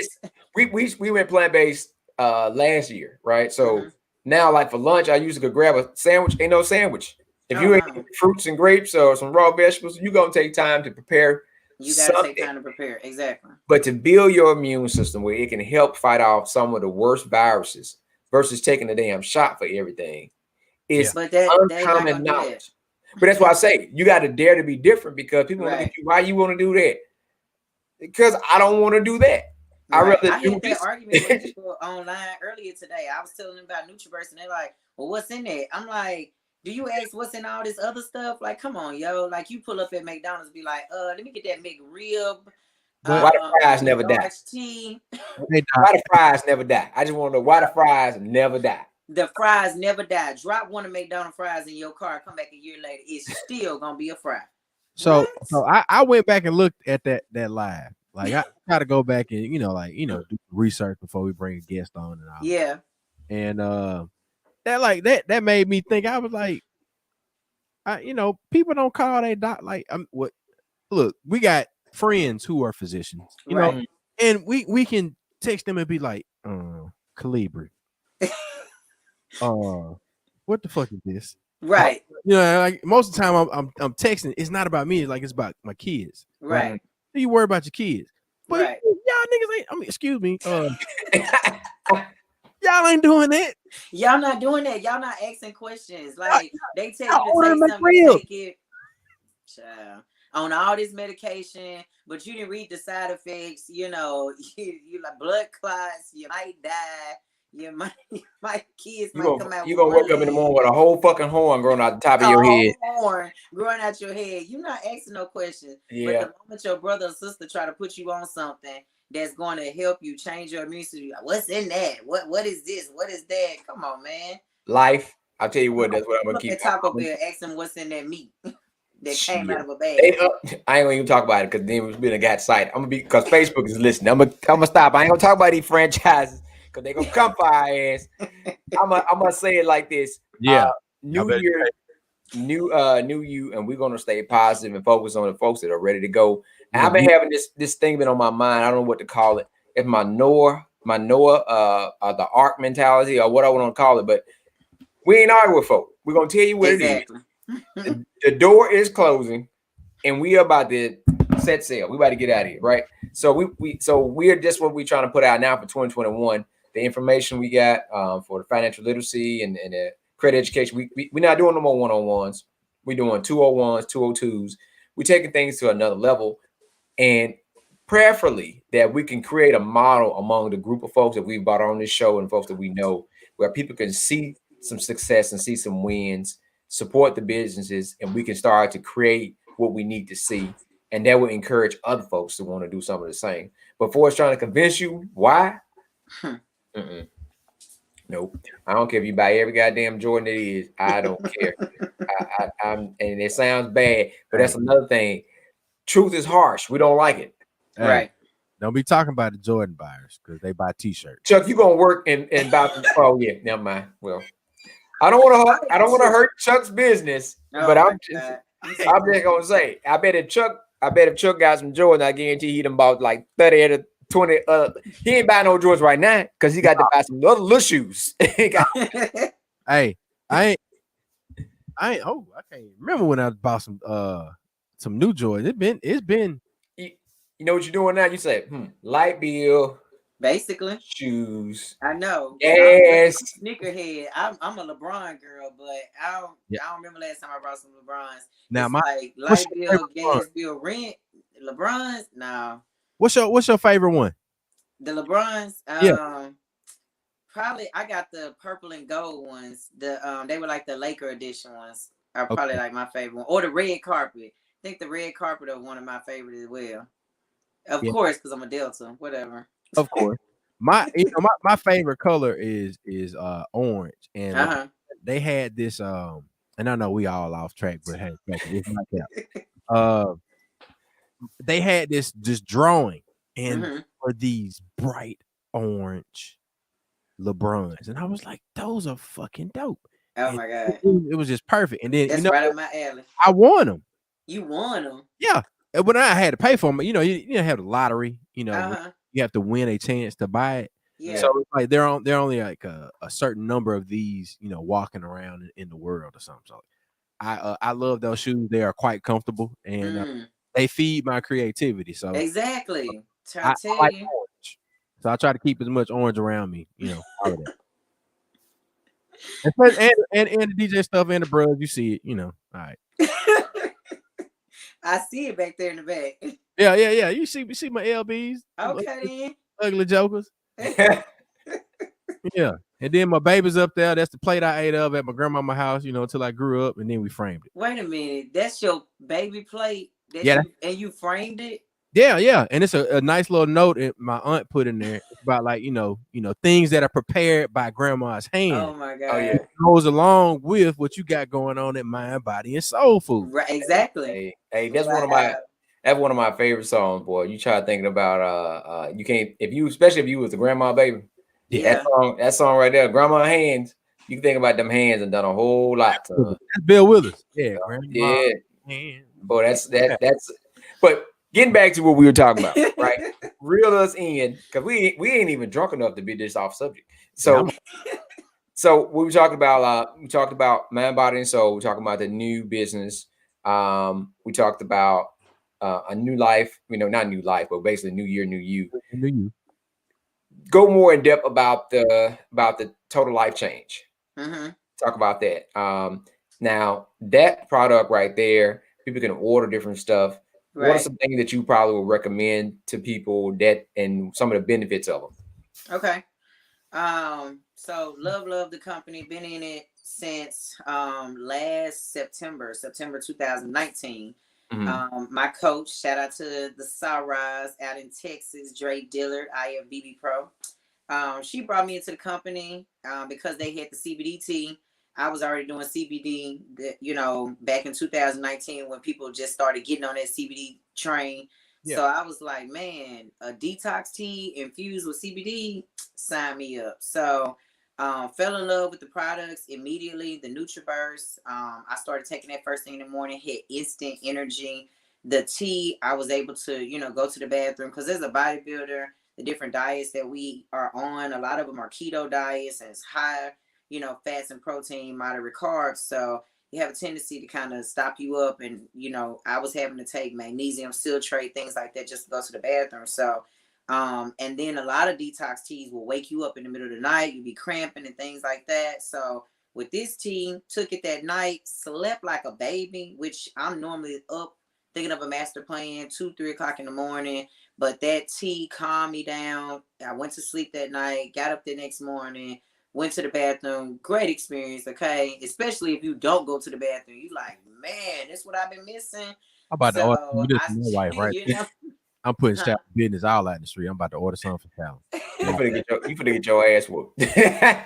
We went plant-based last year, right? So now, like for lunch, I usually could grab a sandwich. Ain't no sandwich. If you eat fruits and grapes or some raw vegetables, you're gonna take time to prepare. You gotta take time to prepare, exactly. But to build your immune system where it can help fight off some of the worst viruses versus taking a damn shot for everything is uncommon knowledge. But that's why I say you got to dare to be different because people look at you. Why you want to do that? Because I don't want to do that. I had that argument with people online earlier today. I was telling them about NutriBurst, and they're like, "Well, what's in there?" I'm like, "Do you ask what's in all this other stuff? Like, come on, yo! Like, you pull up at McDonald's, be like, let me get that McRib." Why the fries never die? Why the fries never die? I just want to know why the fries never die. The fries never die. Drop one of McDonald's fries in your car. Come back a year later, it's still gonna be a fry. So I went back and looked at that live. Like I got to go back and do research before we bring a guest on and all. Yeah. And that made me think. I was like, people don't call their doc. Like, look, we got friends who are physicians, you know, and we can text them and be like, Calibri, what the fuck is this? Right. You know, like most of the time I'm texting. It's not about me. Like it's about my kids. Right. You worry about your kids. But right. y'all niggas ain't. I mean, excuse me. Y'all ain't doing that. Y'all not doing that. Y'all not asking questions. Like they tell you to take something, real. take it. Child, on all this medication, but you didn't read the side effects. You know, you like blood clots. You might die. My kids might come out. You gonna wake up in the morning with a whole fucking horn growing out the top of your head. Horn growing out your head. You're not asking no questions. Yeah. But the moment your brother or sister try to put you on something that's going to help you change your immune system, what's in that? What is this? What is that? Come on, man. Life. I'll tell you what. That's what I'm gonna keep. Taco Bell. Ask them what's in that meat that came out of a bag. I ain't gonna even talk about it because then we're gonna get cited. I'm gonna be because Facebook is listening. I'm gonna stop. I ain't gonna talk about these franchises because they gonna come for our ass. I'm gonna say it like this. Yeah. New year, new you, and we're gonna stay positive and focus on the folks that are ready to go. And I've been having this thing been on my mind. I don't know what to call it. It's my Noah, the arc mentality or what I want to call it. But we ain't arguing with folk. We're gonna tell you what it is. The door is closing, and we are about to set sail. We about to get out of here, right? So we are just what we're trying to put out now for 2021. The information we got for the financial literacy and the credit education. We're not doing no more one-on-ones. We're doing 201s, 202s. We're taking things to another level, and prayerfully that we can create a model among the group of folks that we've brought on this show and folks that we know, where people can see some success and see some wins, support the businesses, and we can start to create what we need to see. And that will encourage other folks to want to do some of the same. Before it's trying to convince you why, nope. I don't care if you buy every goddamn Jordan it is. I don't care. I'm, and it sounds bad, but that's another thing. Truth is harsh. We don't like it. Right. Don't be talking about the Jordan buyers because they buy T-shirts. Chuck, you gonna work and buy? Oh yeah, never mind. Well, I don't want to hurt Chuck's business, but I'm just gonna say, I bet if Chuck got some Jordan, I guarantee he done bought like 30 out of 20. He ain't buying no Jordans right now because he got to buy some other little shoes. Hey, I ain't. Oh, I can't remember when I bought some new Jordans. It's been. You know what you're doing now? You say, light bill. Basically. Shoes. I know. Yes. Sneakerhead. I'm a LeBron girl, but I don't remember last time I brought some LeBrons. Now it's my like light bill, gas bill, rent. LeBrons? No. What's your favorite one? The LeBrons? Probably I got the purple and gold ones. They were like the Laker edition ones. Are probably like my favorite one. Or the red carpet. I think the red carpet are one of my favorites as well. Of course, because I'm a Delta. Whatever. Of course. My favorite color is orange. And they had this and I know we all off track, but hey, it's Nightcap. They had this drawing and for these bright orange LeBrons. And I was like, those are fucking dope. Oh my God. It was just perfect. And then that's right up my alley. I won them. You won them? Yeah. When I had to pay for them, you have the lottery, you have to win a chance to buy it. Yeah. So it's like they're only like a certain number of these, walking around in the world or something. So I love those shoes. They are quite comfortable and they feed my creativity. So exactly. I like orange. So I try to keep as much orange around me, all of that. and the DJ stuff and the bros, you see it, all right. I see it back there in the back. Yeah. You see my LBs. Okay. Ugly jokers. Yeah. And then my baby's up there. That's the plate I ate of at my grandmama's house, until I grew up, and then we framed it. Wait a minute. That's your baby plate? And you framed it? Yeah. And it's a nice little note my aunt put in there. It's about like, things that are prepared by grandma's hand. Oh my God. Oh yeah. It goes along with what you got going on in Mind, Body, and Soul Food. Right, exactly. Hey, that's one of my favorite songs, boy. You try thinking about you can't especially if you was a grandma baby. Yeah. That song right there, Grandma Hands. You can think about them hands and done a whole lot. That's Bill Withers. Yeah, yeah. Boy, that's. But getting back to what we were talking about, right? Reel us in, because we ain't even drunk enough to be this off subject. So, so we talked about mind, body, and soul. We talked about the new business. We talked about a new life. Not new life, but basically new year, new you. New you. Go more in depth about the total life change. Mm-hmm. Talk about that. Now that product right there, people can order different stuff. Right. What are some things that you probably would recommend to people and some of the benefits of them? Okay. So love the company. Been in it since last September 2019. Mm-hmm. My coach, shout out to the Saraz out in Texas, Dre Dillard, IFBB Pro. She brought me into the company because they had the CBD tea. I was already doing CBD, back in 2019 when people just started getting on that CBD train. Yeah. So I was like, man, a detox tea infused with CBD, sign me up. So fell in love with the products immediately. The NutriBurst, I started taking that first thing in the morning, had instant energy. The tea, I was able to, go to the bathroom because as a bodybuilder, the different diets that we are on, a lot of them are keto diets and it's high, fats and protein, moderate carbs. So you have a tendency to kind of stop you up. And, I was having to take magnesium citrate, things like that, just to go to the bathroom. So, and then a lot of detox teas will wake you up in the middle of the night. You'll be cramping and things like that. So with this tea, took it that night, slept like a baby, which I'm normally up thinking of a master plan, 2-3 o'clock in the morning. But that tea calmed me down. I went to sleep that night, got up the next morning, went to the bathroom. Great experience, okay? Especially if you don't go to the bathroom. You like, man, that's what I've been missing. I'm about to order my wife, right? I'm putting Sal business all out in the street. I'm about to order something for Sal. You finna get your ass whooped. Nice.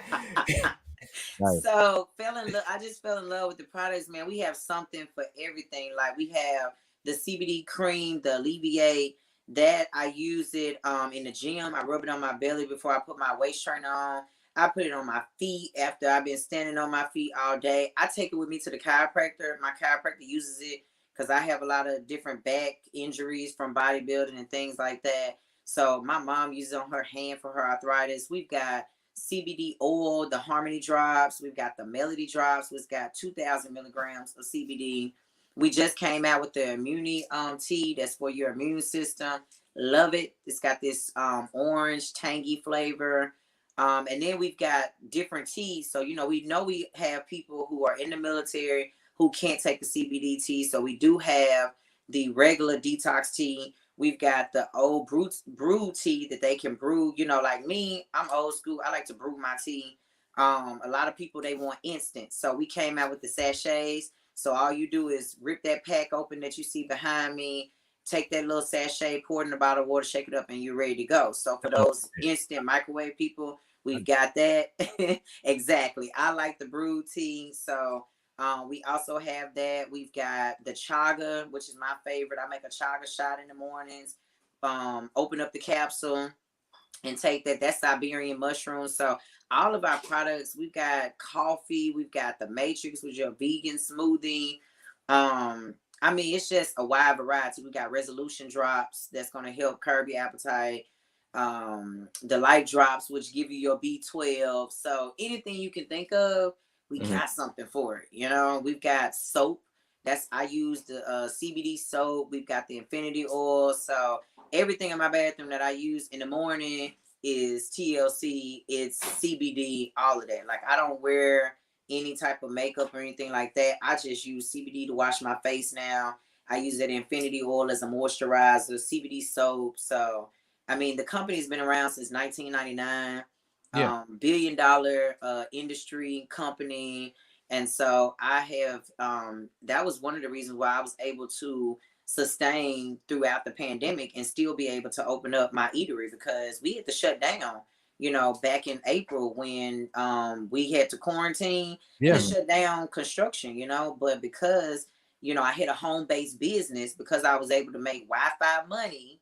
So I just fell in love with the products, man. We have something for everything. Like we have the CBD cream, the Alleviate. That I use it in the gym. I rub it on my belly before I put my waist trainer on. I put it on my feet after I've been standing on my feet all day. I take it with me to the chiropractor. My chiropractor uses it because I have a lot of different back injuries from bodybuilding and things like that. So my mom uses it on her hand for her arthritis. We've got CBD oil, the Harmony drops. We've got the Melody drops, which got 2,000 milligrams of CBD. We just came out with the immunity tea that's for your immune system. Love it. It's got this orange tangy flavor. And then we've got different teas. So, we have people who are in the military who can't take the CBD tea. So we do have the regular detox tea. We've got the old brew tea that they can brew. Like me, I'm old school. I like to brew my tea. A lot of people, they want instant. So we came out with the sachets. So all you do is rip that pack open that you see behind me, take that little sachet, pour it in a bottle of water, shake it up, and you're ready to go. So for those instant microwave people, we've got that. Exactly. I like the brewed tea. So we also have that. We've got the chaga, which is my favorite. I make a chaga shot in the mornings, open up the capsule and take that. That's Siberian mushroom. So all of our products, we've got coffee, we've got the Matrix, which is your vegan smoothie. It's just a wide variety. We got resolution drops that's going to help curb your appetite. The light drops, which give you your B12. So anything you can think of, we got something for it. We've got soap. I use the CBD soap. We've got the infinity oil. So everything in my bathroom that I use in the morning is TLC. It's CBD, all of that. Like I don't wear any type of makeup or anything like that. I just use CBD to wash my face now. I use that infinity oil as a moisturizer, CBD soap. So, the company's been around since 1999. Yeah. $1 billion industry company. And so I have, that was one of the reasons why I was able to sustain throughout the pandemic and still be able to open up my eatery because we had to shut down, back in April when we had to quarantine and shut down construction, but because, I had a home-based business because I was able to make Wi-Fi money,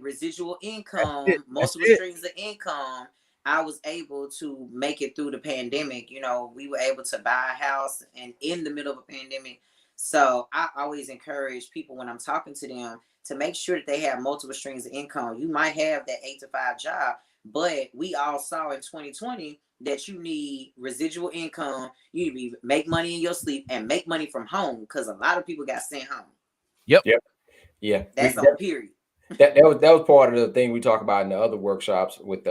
residual income, multiple streams of income. I was able to make it through the pandemic. We were able to buy a house and in the middle of a pandemic. So I always encourage people when I'm talking to them, to make sure that they have multiple streams of income. You might have that 8 to 5 job, but we all saw in 2020 that you need residual income. You need to make money in your sleep and make money from home, because a lot of people got sent home. Yep. Yeah. That's on period. That was part of the thing we talk about in the other workshops with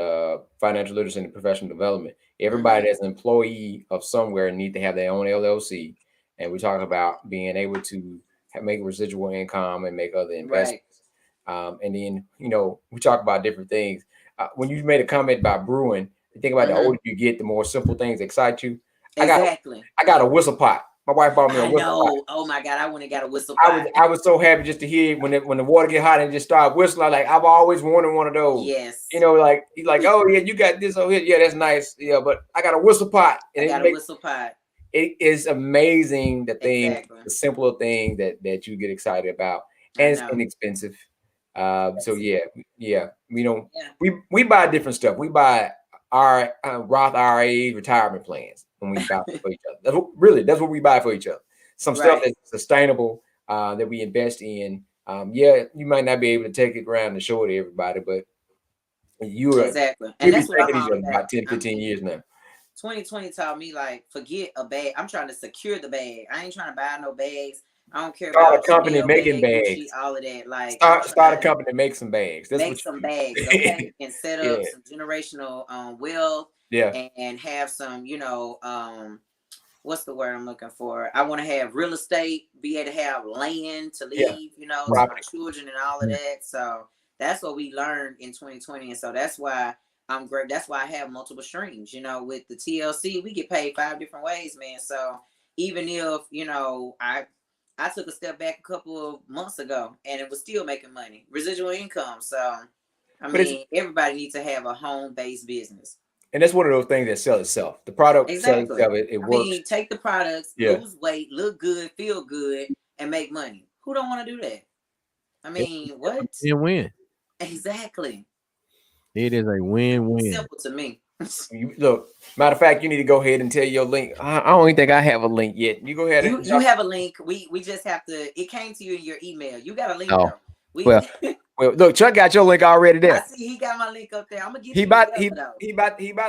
financial literacy and professional development. Everybody that's an employee of somewhere need to have their own LLC, and we talk about being able to make residual income and make other investments. Right. And then we talk about different things. When you made a comment about brewing, you think about the older you get, the more simple things excite you. Exactly. I got a whistle pot. My wife bought me a whistle pot. Oh my God, I went and got a whistle pot. I was so happy just to hear when the water get hot and just start whistling. Like, I've always wanted one of those. Yes. Like he's like, oh yeah, you got this over here. Yeah, that's nice. Yeah, but I got a whistle pot. And I got a whistle pot. It is amazing the simpler thing that you get excited about, and it's inexpensive. So we don't. We buy different stuff. We buy our Roth IRA retirement plans when we buy for each other. That's what we buy for each other. Some stuff that's sustainable that we invest in. You might not be able to take it around and show it to everybody, but you're exactly. And that's what I'm about 10, 15 years now. 2020 taught me, like, forget a bag. I'm trying to secure the bag. I ain't trying to buy no bags. I don't care about a company making bags. All of that. Like, start a company that makes some bags. Make some bags, okay? And set up some generational wealth. Yeah. And have some, what's the word I'm looking for? I want to have real estate, be able to have land to leave, to my children and all of that. So that's what we learned in 2020. And so that's why I'm great. That's why I have multiple streams. With the TLC, we get paid 5 different ways, man. So even if, I took a step back a couple of months ago and it was still making money, residual income. So, everybody needs to have a home-based business. And that's one of those things that sells itself. The product sells itself. It works. Take the products, lose weight, look good, feel good, and make money. Who don't want to do that? What? Win-win. Exactly. It is a win-win. Simple to me. Look, matter of fact, you need to go ahead and tell your link. I don't even think I have a link yet. You go ahead. You have a link. We just have to. It came to you in your email. You got a link. Oh, well, look, Chuck got your link already there. I see he got my link up there. I'm gonna get. He about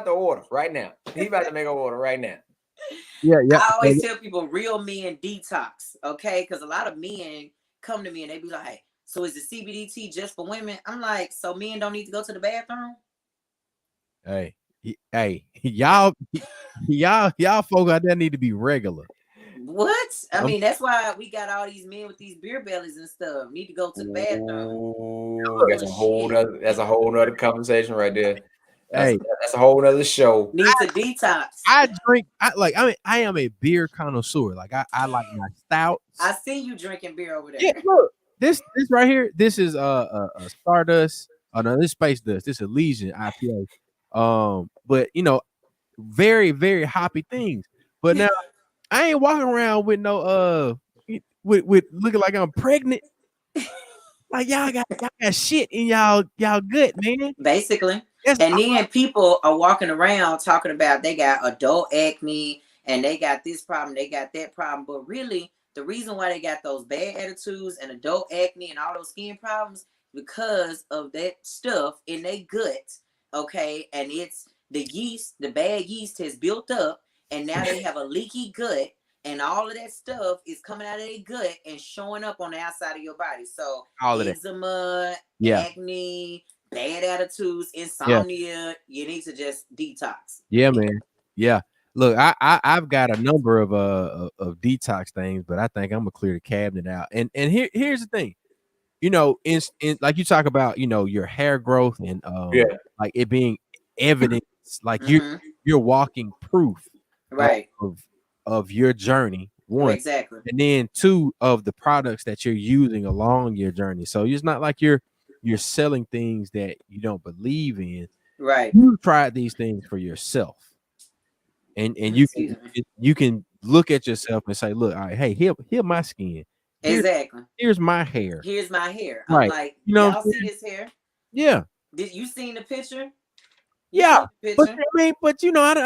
to order right now. He about to make an order right now. Yeah. I always tell people, real men detox, okay? Because a lot of men come to me and they be like, "So is the CBD just for women?" I'm like, "So men don't need to go to the bathroom?" Hey, y'all folk out there need to be regular. What? That's why we got all these men with these beer bellies and stuff. Need to go to the bathroom. That's a whole nother conversation right there. That's a whole nother show. Needs a detox. I am a beer connoisseur. Like I like my stout. I see you drinking beer over there. Yeah, look, this right here. This is a Stardust. Oh no, this Space Dust. This Elysian IPA. But very, very hoppy things. But now I ain't walking around with no with looking like I'm pregnant. Like y'all got shit in y'all gut, man. Basically. Then people are walking around talking about they got adult acne and they got this problem, they got that problem. But really, the reason why they got those bad attitudes and adult acne and all those skin problems because of that stuff in their gut. Okay, and it's the yeast, the bad yeast has built up, and now they have a leaky gut, and all of that stuff is coming out of their gut and showing up on the outside of your body. So all eczema, acne, bad attitudes, insomnia, you need to just detox. Yeah, man. Yeah. Look, I've got a number of detox things, but I think I'm gonna clear the cabinet out. And here's the thing. In like you talk about, your hair growth and like it being evidence, like you're walking proof, right, of your journey. One, exactly, and then 2 of the products that you're using along your journey. So it's not like you're selling things that you don't believe in. Right, you tried these things for yourself, and you can look at yourself and say, look, all right, hey, here my skin. Here's my hair. Here's my hair. Right. I'm like, y'all see this hair? Yeah. Did you seen the picture? Yeah. But I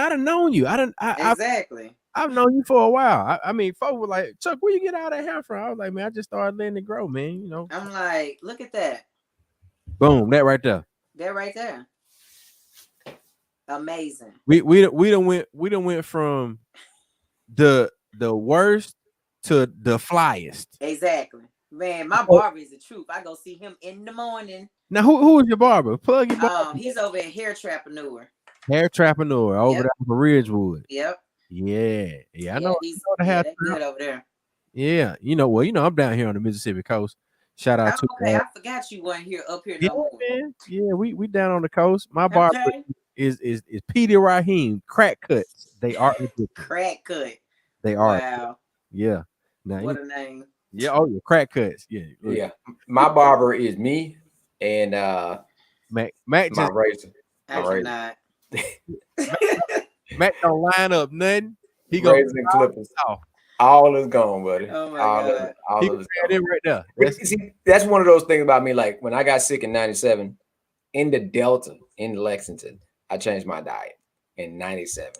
done known you. Exactly. I've known you for a while. I mean, folks were like, Chuck, where you get all that hair from? I was like, man, I just started letting it grow, man. You know. I'm like, look at that. Boom, that right there. That right there. Amazing. We done went from the worst to the flyest. Exactly. Man, my barber is the truth. I go see him in the morning. Now, who is your barber? Plug your barber. He's over at Hair Trapreneur. Hair Trapreneur over there for Ridgewood. Yep. Yeah. I know. They're good over there. Yeah. I'm down here on the Mississippi coast. Shout out to okay. I forgot you weren't here up here no more. Man. Yeah, we down on the coast. My barber is Petey Raheem. Crack cuts. They are crack cut. They are. Wow. Yeah. Now, what a name. Yeah, yeah, crack cuts. Yeah. My barber is me and Mac my just razor. I cannot. Mac don't line up nothing. He goes and clippers. All is gone, buddy. Oh my God. All of it right there. That's one of those things about me. Like when I got sick in '97 in the Delta in Lexington, I changed my diet in '97.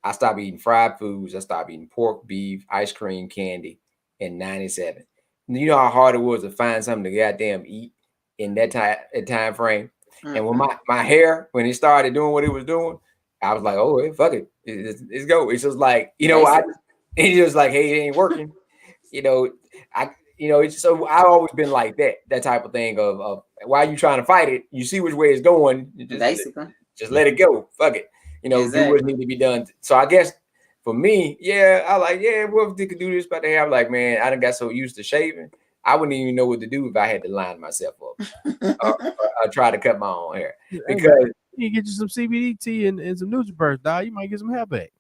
I stopped eating fried foods. I stopped eating pork, beef, ice cream, candy in '97. You know how hard it was to find something to goddamn eat in that time frame. Mm-hmm. And when my hair, when it started doing what it was doing, I was like, oh, fuck it. Let's go. It's just like, it's just like, hey, it ain't working. It's so I've always been like that type of thing of why you trying to fight it? You see which way it's going. Just let it go. Fuck it. Do what needs to be done. So I guess for me, what if they could do this about the hair? I'm like, man, I done got so used to shaving. I wouldn't even know what to do if I had to line myself up or try to cut my own hair. Because you get you some CBD tea and some NutriBurst, dog. You might get some hair back.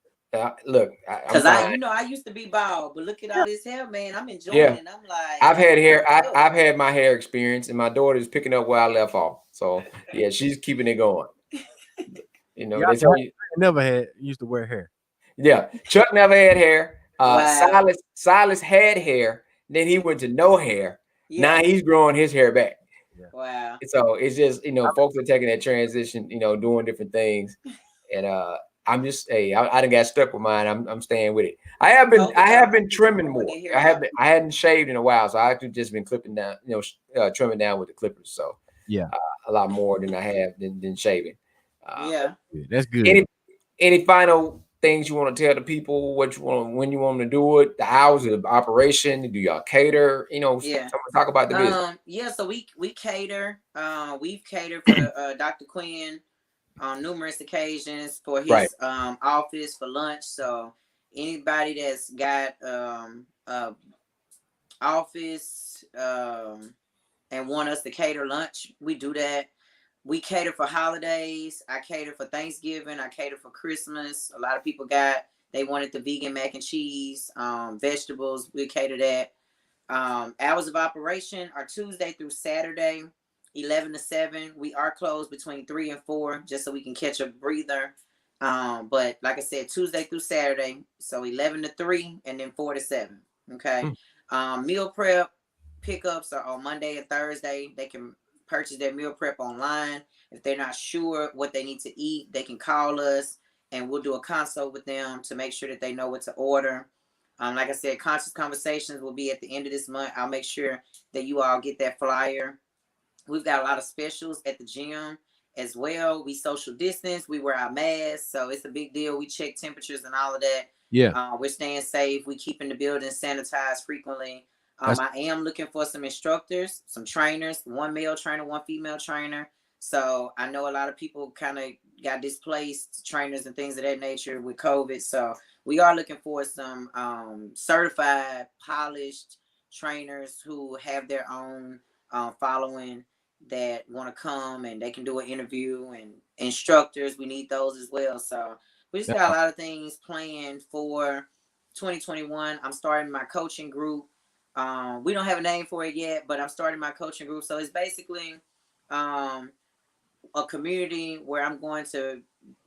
Look, because I used to be bald, but look at all this hair, man. I'm enjoying it. I'm like, I've had hair. I've had my hair experience, and my daughter's picking up where I left off. So yeah, she's keeping it going. They never used to wear hair. Yeah, Chuck never had hair. Wow. Silas had hair. Then he went to no hair. Yeah. Now he's growing his hair back. Yeah. Wow. So it's just, folks are taking that transition, doing different things. And I'm just, I done got stuck with mine. I'm staying with it. I have been trimming more. I hadn't shaved in a while, so I've just been clipping down, trimming down with the clippers. So yeah, a lot more than I have than shaving. That's good. Any final things you want to tell the people? What you want, when you want them to do it, the hours of the operation? Do y'all cater? Talk about the business. Yeah, so we cater. We've catered for Dr. Quinn on numerous occasions for his office for lunch. So anybody that's got office and want us to cater lunch, we do that. We cater for holidays. I cater for Thanksgiving. I cater for Christmas. A lot of people they wanted the vegan mac and cheese, vegetables. We cater that. Hours of operation are Tuesday through Saturday, 11 to 7. We are closed between 3 and 4, just so we can catch a breather. But like I said, Tuesday through Saturday, so 11 to 3 and then 4 to 7. Okay. Meal prep pickups are on Monday and Thursday. They can purchase their meal prep online. If they're not sure what they need to eat, they can call us and we'll do a consult with them to make sure that they know what to order. Like I said, Conscious Conversations will be at the end of this month. I'll make sure that you all get that flyer. We've got a lot of specials at the gym as well. We social distance. We wear our masks. So it's a big deal. We check temperatures and all of that. Yeah. We're staying safe. We keeping the building sanitized frequently. I am looking for some instructors, some trainers, one male trainer, one female trainer. So I know a lot of people kind of got displaced, trainers and things of that nature with COVID. So we are looking for some certified, polished trainers who have their own following that want to come and they can do an interview, and instructors. We need those as well. So we just got a lot of things planned for 2021. I'm starting my coaching group. We don't have a name for it yet, but I'm starting my coaching group. So it's basically a community where I'm going to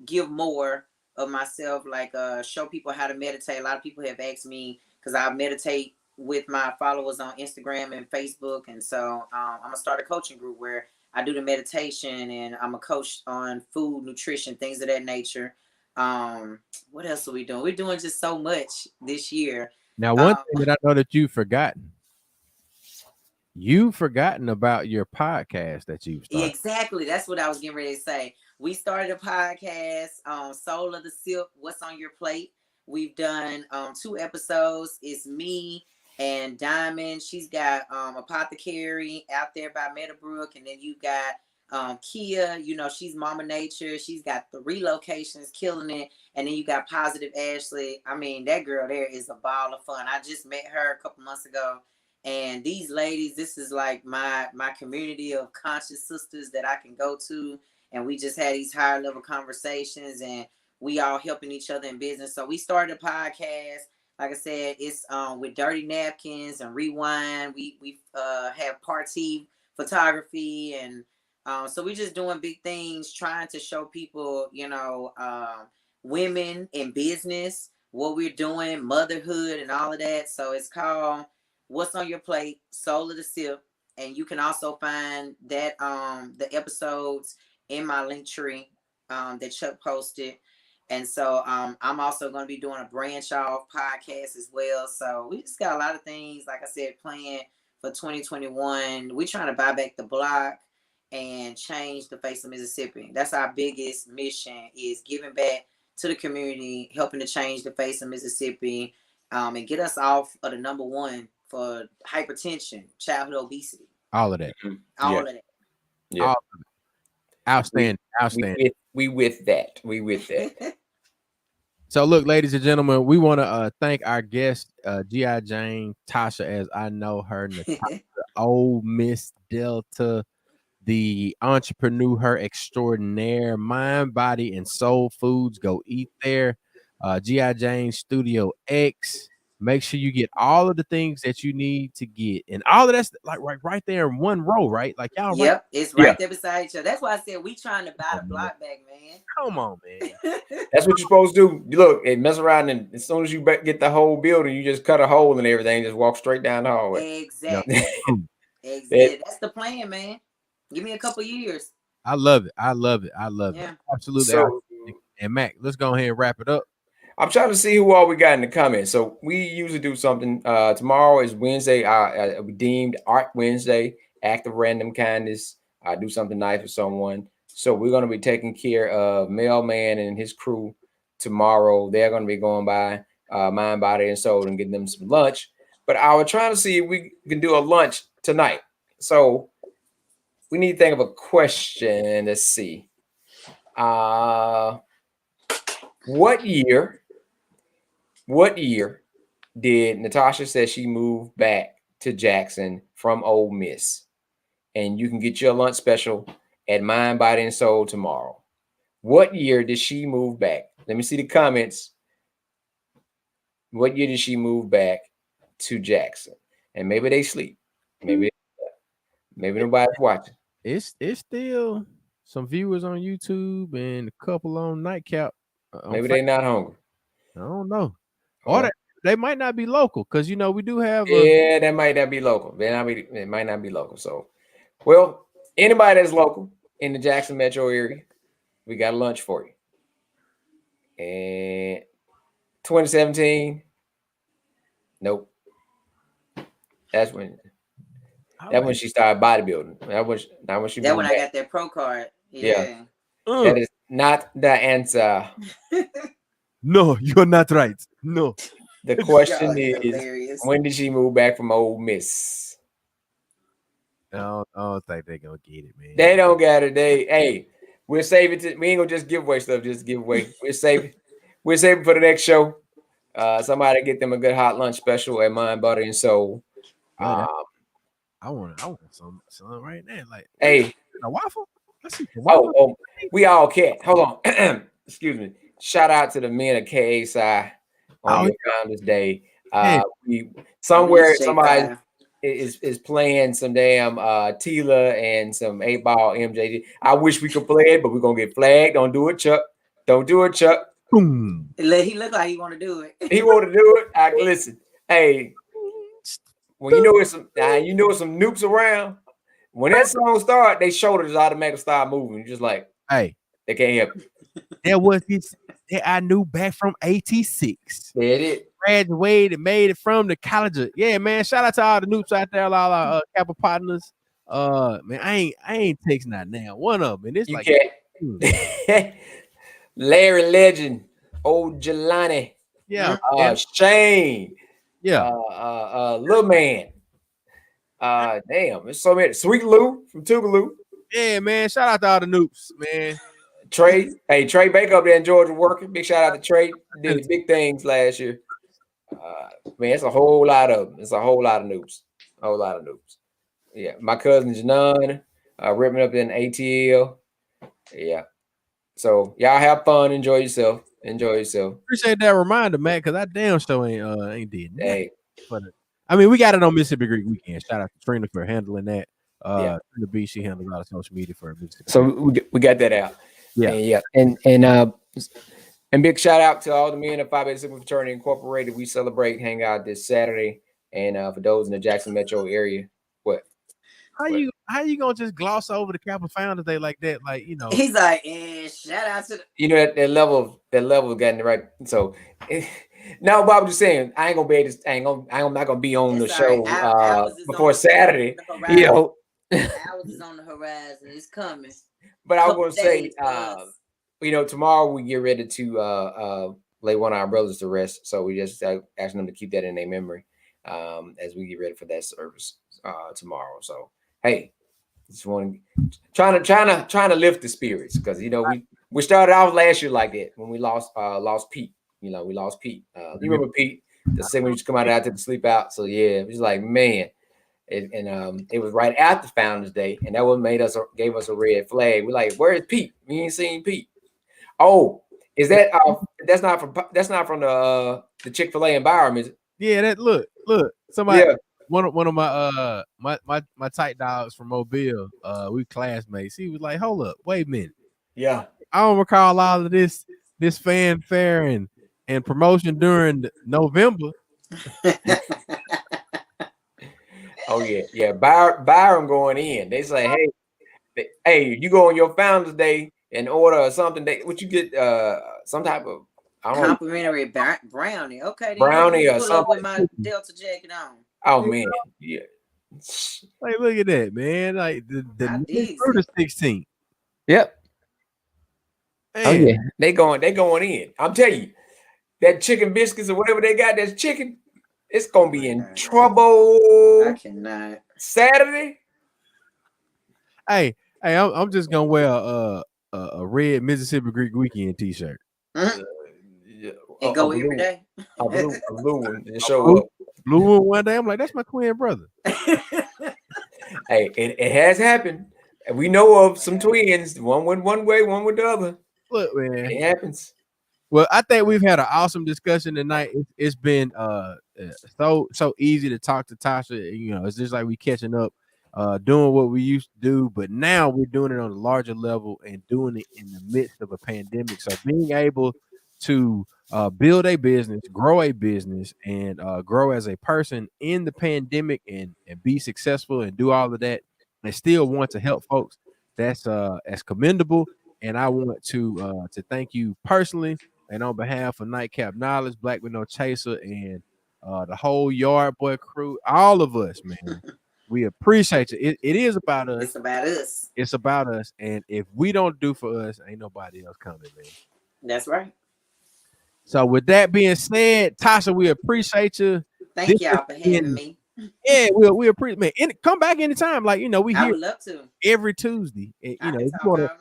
give more of myself, like show people how to meditate. A lot of people have asked me, because I meditate with my followers on Instagram and Facebook. And so I'm going to start a coaching group where I do the meditation, and I'm a coach on food, nutrition, things of that nature. What else are we doing? We're doing just so much this year. Now, one thing that I know that you've forgotten about your podcast that you've started. Exactly. That's what I was getting ready to say. We started a podcast, Soul of the Silk, What's on Your Plate. We've done 2 episodes. It's me and Diamond. She's got Apothecary out there by Meadowbrook. And then you got Kia, you know, she's Mama Nature. She's got 3 locations, killing it. And then you got Positive Ashley. I mean, that girl there is a ball of fun. I just met her a couple months ago. And these ladies, this is like my community of conscious sisters that I can go to. And we just had these higher level conversations, and we all helping each other in business. So we started a podcast. Like I said, it's with Dirty Napkins and Rewind. We have party photography, and so we just doing big things, trying to show people, you know, women in business, what we're doing, motherhood, and all of that. So it's called What's on Your Plate, Soul of the Silk. And you can also find that the episodes in my link tree that Chuck posted. And so I'm also going to be doing a branch off podcast as well. So we just got a lot of things, like I said, planned for 2021. We're trying to buy back the block and change the face of Mississippi. That's our biggest mission, is giving back to the community, helping to change the face of Mississippi, and get us off of the #1 for hypertension, childhood obesity. All of that. All of that. Yeah. All of it. Outstanding. Outstanding. We with that. So look, ladies and gentlemen, we want to thank our guest, G.I. Jane, Tasha, as I know her, Natasha, Ole Miss Delta, the entrepreneur, her extraordinaire, Mind, Body, and Soul Foods. Go eat there. G.I. Jane Studio X. Make sure you get all of the things that you need to get, and all of that's like right there in one row, right? Like y'all. Yep, right? it's right there beside each other. That's why I said we trying to buy the block back, man. Come on, man. That's what you're supposed to do. Look, and mess around, and as soon as you get the whole building, you just cut a hole in everything, just walk straight down the hallway. Exactly. Exactly. That's the plan, man. Give me a couple years. I love it. Yeah. Absolutely. So, and Mac, let's go ahead and wrap it up. I'm trying to see who all we got in the comments. So we usually do something. Tomorrow is Wednesday. We deemed Art Wednesday, act of random kindness. I do something nice for someone. So we're going to be taking care of Mailman and his crew tomorrow. They're going to be going by Mind, Body, and Soul and getting them some lunch. But I was trying to see if we can do a lunch tonight. So we need to think of a question. Let's see. What year did Natasha say she moved back to Jackson from Ole Miss? And you can get your lunch special at Mind, Body, and Soul tomorrow. What year did she move back? Let me see the comments. What year did she move back to Jackson? And maybe they sleep. Maybe nobody's watching. It's still some viewers on YouTube and a couple on Nightcap. Maybe they're not hungry. I don't know. Or they might not be local, because you know we do have. That might not be local. It might not be local. So, well, anybody that's local in the Jackson metro area, we got lunch for you. And 2017, nope. That's when she started bodybuilding. That when I got that pro card. Yeah. That is not the answer. No, you're not right. No. The question is, hilarious. When did she move back from Ole Miss? I don't think they're gonna get it, man. They don't get it. We'll save it. We ain't gonna just give away stuff. Just give away. We'll save it for the next show. Somebody get them a good hot lunch special at Mind, Body, and Soul. I want some right now. Like, a waffle. Let's see. Oh, we all can't. Hold on. Excuse me. Shout out to the men of KSI on your Founders Day. Somebody is playing some damn Tila and some 8-ball MJD. I wish we could play it, but we're gonna get flagged. Don't do it, Chuck. Don't do it, Chuck. Boom. He look like he want to do it. He want to do it. Listen. Hey, when you know it's some noobs around. When that song start, they shoulders automatically start moving. You're just like, hey, They can't help it. There was this that I knew back from 86. There it is. Graduated, made it from the college. Yeah, man. Shout out to all the noobs out there, all our Kappa partners. Man, I ain't texting that now. One of them, and it's You like, can't. Larry Legend, old Jelani, yeah, Shane, yeah, Lil Man. Damn, it's so many. Sweet Lou from Tougaloo. yeah, man. Shout out to all the noobs, man. Trey, hey, Trey Baker up there in Georgia working. Big shout out to Trey. Did big things last year. Man, it's a whole lot of them. It's a whole lot of noobs. A whole lot of noobs. Yeah, my cousin Janon, ripping up in ATL. Yeah. So y'all have fun. Enjoy yourself. Enjoy yourself. Appreciate that reminder, man, because I damn sure ain't did nothing. Hey. But I mean, we got it on Mississippi Greek Weekend. Shout out to Trina for handling that. Trina B, she handles a lot of social media for Mississippi. So we got that out. Yeah. And big shout out to all the men of Phi Beta Sigma Fraternity Incorporated. We celebrate, hang out this Saturday. And for those in the Jackson metro area, how you gonna just gloss over the Kappa Founders Day like that? Like, you know, he's like, shout out to that level of getting it right. So now, Bob, just saying, I ain't gonna be able to, I'm not gonna be on the show before Saturday. You know, ours is on the horizon. It's coming. But I was gonna say, you know, tomorrow we get ready to lay one of our brothers to rest. So we just asking them to keep that in their memory as we get ready for that service tomorrow. So hey, just want trying to lift the spirits, because you know we started off last year like that when we lost Pete. You know, we lost Pete. You remember Pete? The segment used to come out to the sleep out. So yeah, it was like, man. It was right after Founders Day, and that what gave us a red flag. We're like, "Where is Pete? We ain't seen Pete." Oh, is that that's not from the Chick-fil-A environment? Is it? Yeah, that look somebody. Yeah. One of my my tight dogs from Mobile, we classmates. He was like, "Hold up, wait a minute." Yeah, I don't recall all of this fanfare and promotion during November. Oh yeah. Byron going in. They say, hey, you go on your Founders Day and order something. What you get? Some type of complimentary brownie. Okay, brownie or pull something. Up with my Delta jacket on. Oh man, yeah. Like, look at that, man. Like the 16th. Yep. Man. Oh yeah, they going in. I'm telling you, that chicken biscuits or whatever they got, that's chicken. It's gonna be in trouble. I cannot. Saturday. Hey, I'm just gonna wear a red Mississippi Greek Weekend T-shirt. And go every day. A blue one. And show up. Blue one one day. I'm like, that's my twin brother. Hey, it has happened. We know of some twins. One went one way, one went the other. Look, man, it happens. Well, I think we've had an awesome discussion tonight. It's been so easy to talk to Tasha. You know, it's just like we catching up, doing what we used to do, but now we're doing it on a larger level and doing it in the midst of a pandemic. So being able to build a business, grow a business, and grow as a person in the pandemic and be successful and do all of that and still want to help folks, that's commendable. And I want to thank you personally and on behalf of Nightcap Knowledge, Black with No Chaser, and the whole Yard Boy crew, all of us, man. We appreciate you. It is about us. It's about us. It's about us. And if we don't do for us, ain't nobody else coming, man. That's right. So with that being said, Tasha, we appreciate you. Thank y'all for having me. Yeah, we appreciate, man. And come back anytime. Like, you know, we I here would love to every Tuesday. And, you know, if you wanna,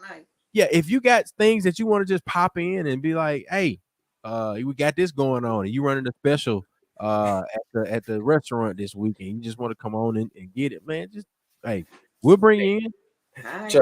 yeah, if you got things that you want to just pop in and be like, hey, we got this going on, and you running a special at the restaurant this weekend, you just want to come on and get it, man. Just hey, we'll bring you in. Right.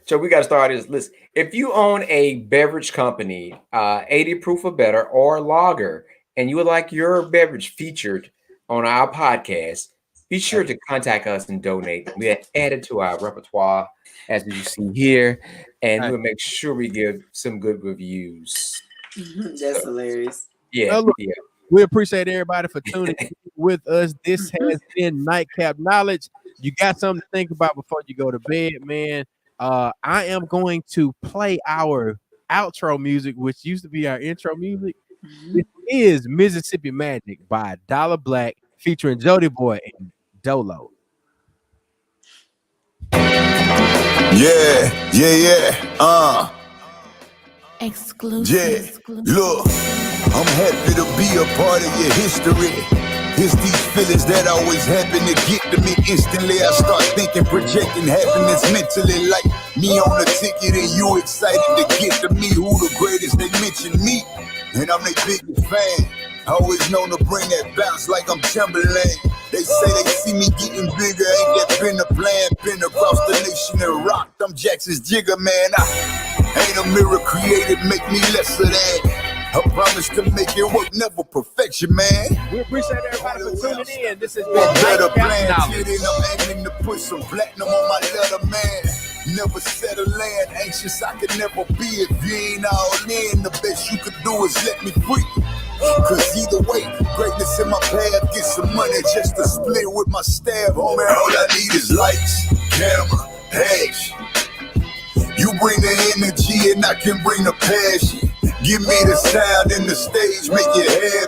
So we got to start this list. If you own a beverage company, 80 proof or better, or lager, and you would like your beverage featured on our podcast, be sure to contact us and donate. We have added to our repertoire, as you see here, and we'll make sure we give some good reviews. That's hilarious. Yeah, yeah. We appreciate everybody for tuning in with us. This has been Nightcap Knowledge. You got something to think about before you go to bed, man. I am going to play our outro music, which used to be our intro music. It is Mississippi Magic by Dollar Black featuring Jody Boy and Dolo. Yeah. Exclusive. Yeah. Look, I'm happy to be a part of your history. It's these feelings that always happen to get to me instantly. I start thinking, projecting happiness mentally, like me on the ticket and you excited to get to me. Who the greatest? They mention me, and I'm their biggest fan. Always known to bring that bounce like I'm Timberland. They say they see me getting bigger, ain't that been the plan? Been across the nation and rocked. I'm Jackson's Jigger, man. I ain't a mirror created, make me lesser than. I promise to make it work, never perfection, man. We appreciate everybody for tuning in. This has been Better Nightcap plan, Knowledge. kid, and I'm aiming to put some platinum on my letter, man. Never settle land, anxious I could never be. If you ain't all in, the best you could do is let me free. Cause either way, greatness in my path, get some money just to split with my staff. Homie, all I need is lights, camera, action. You bring the energy and I can bring the passion. Give me the sound and the stage, make it happen.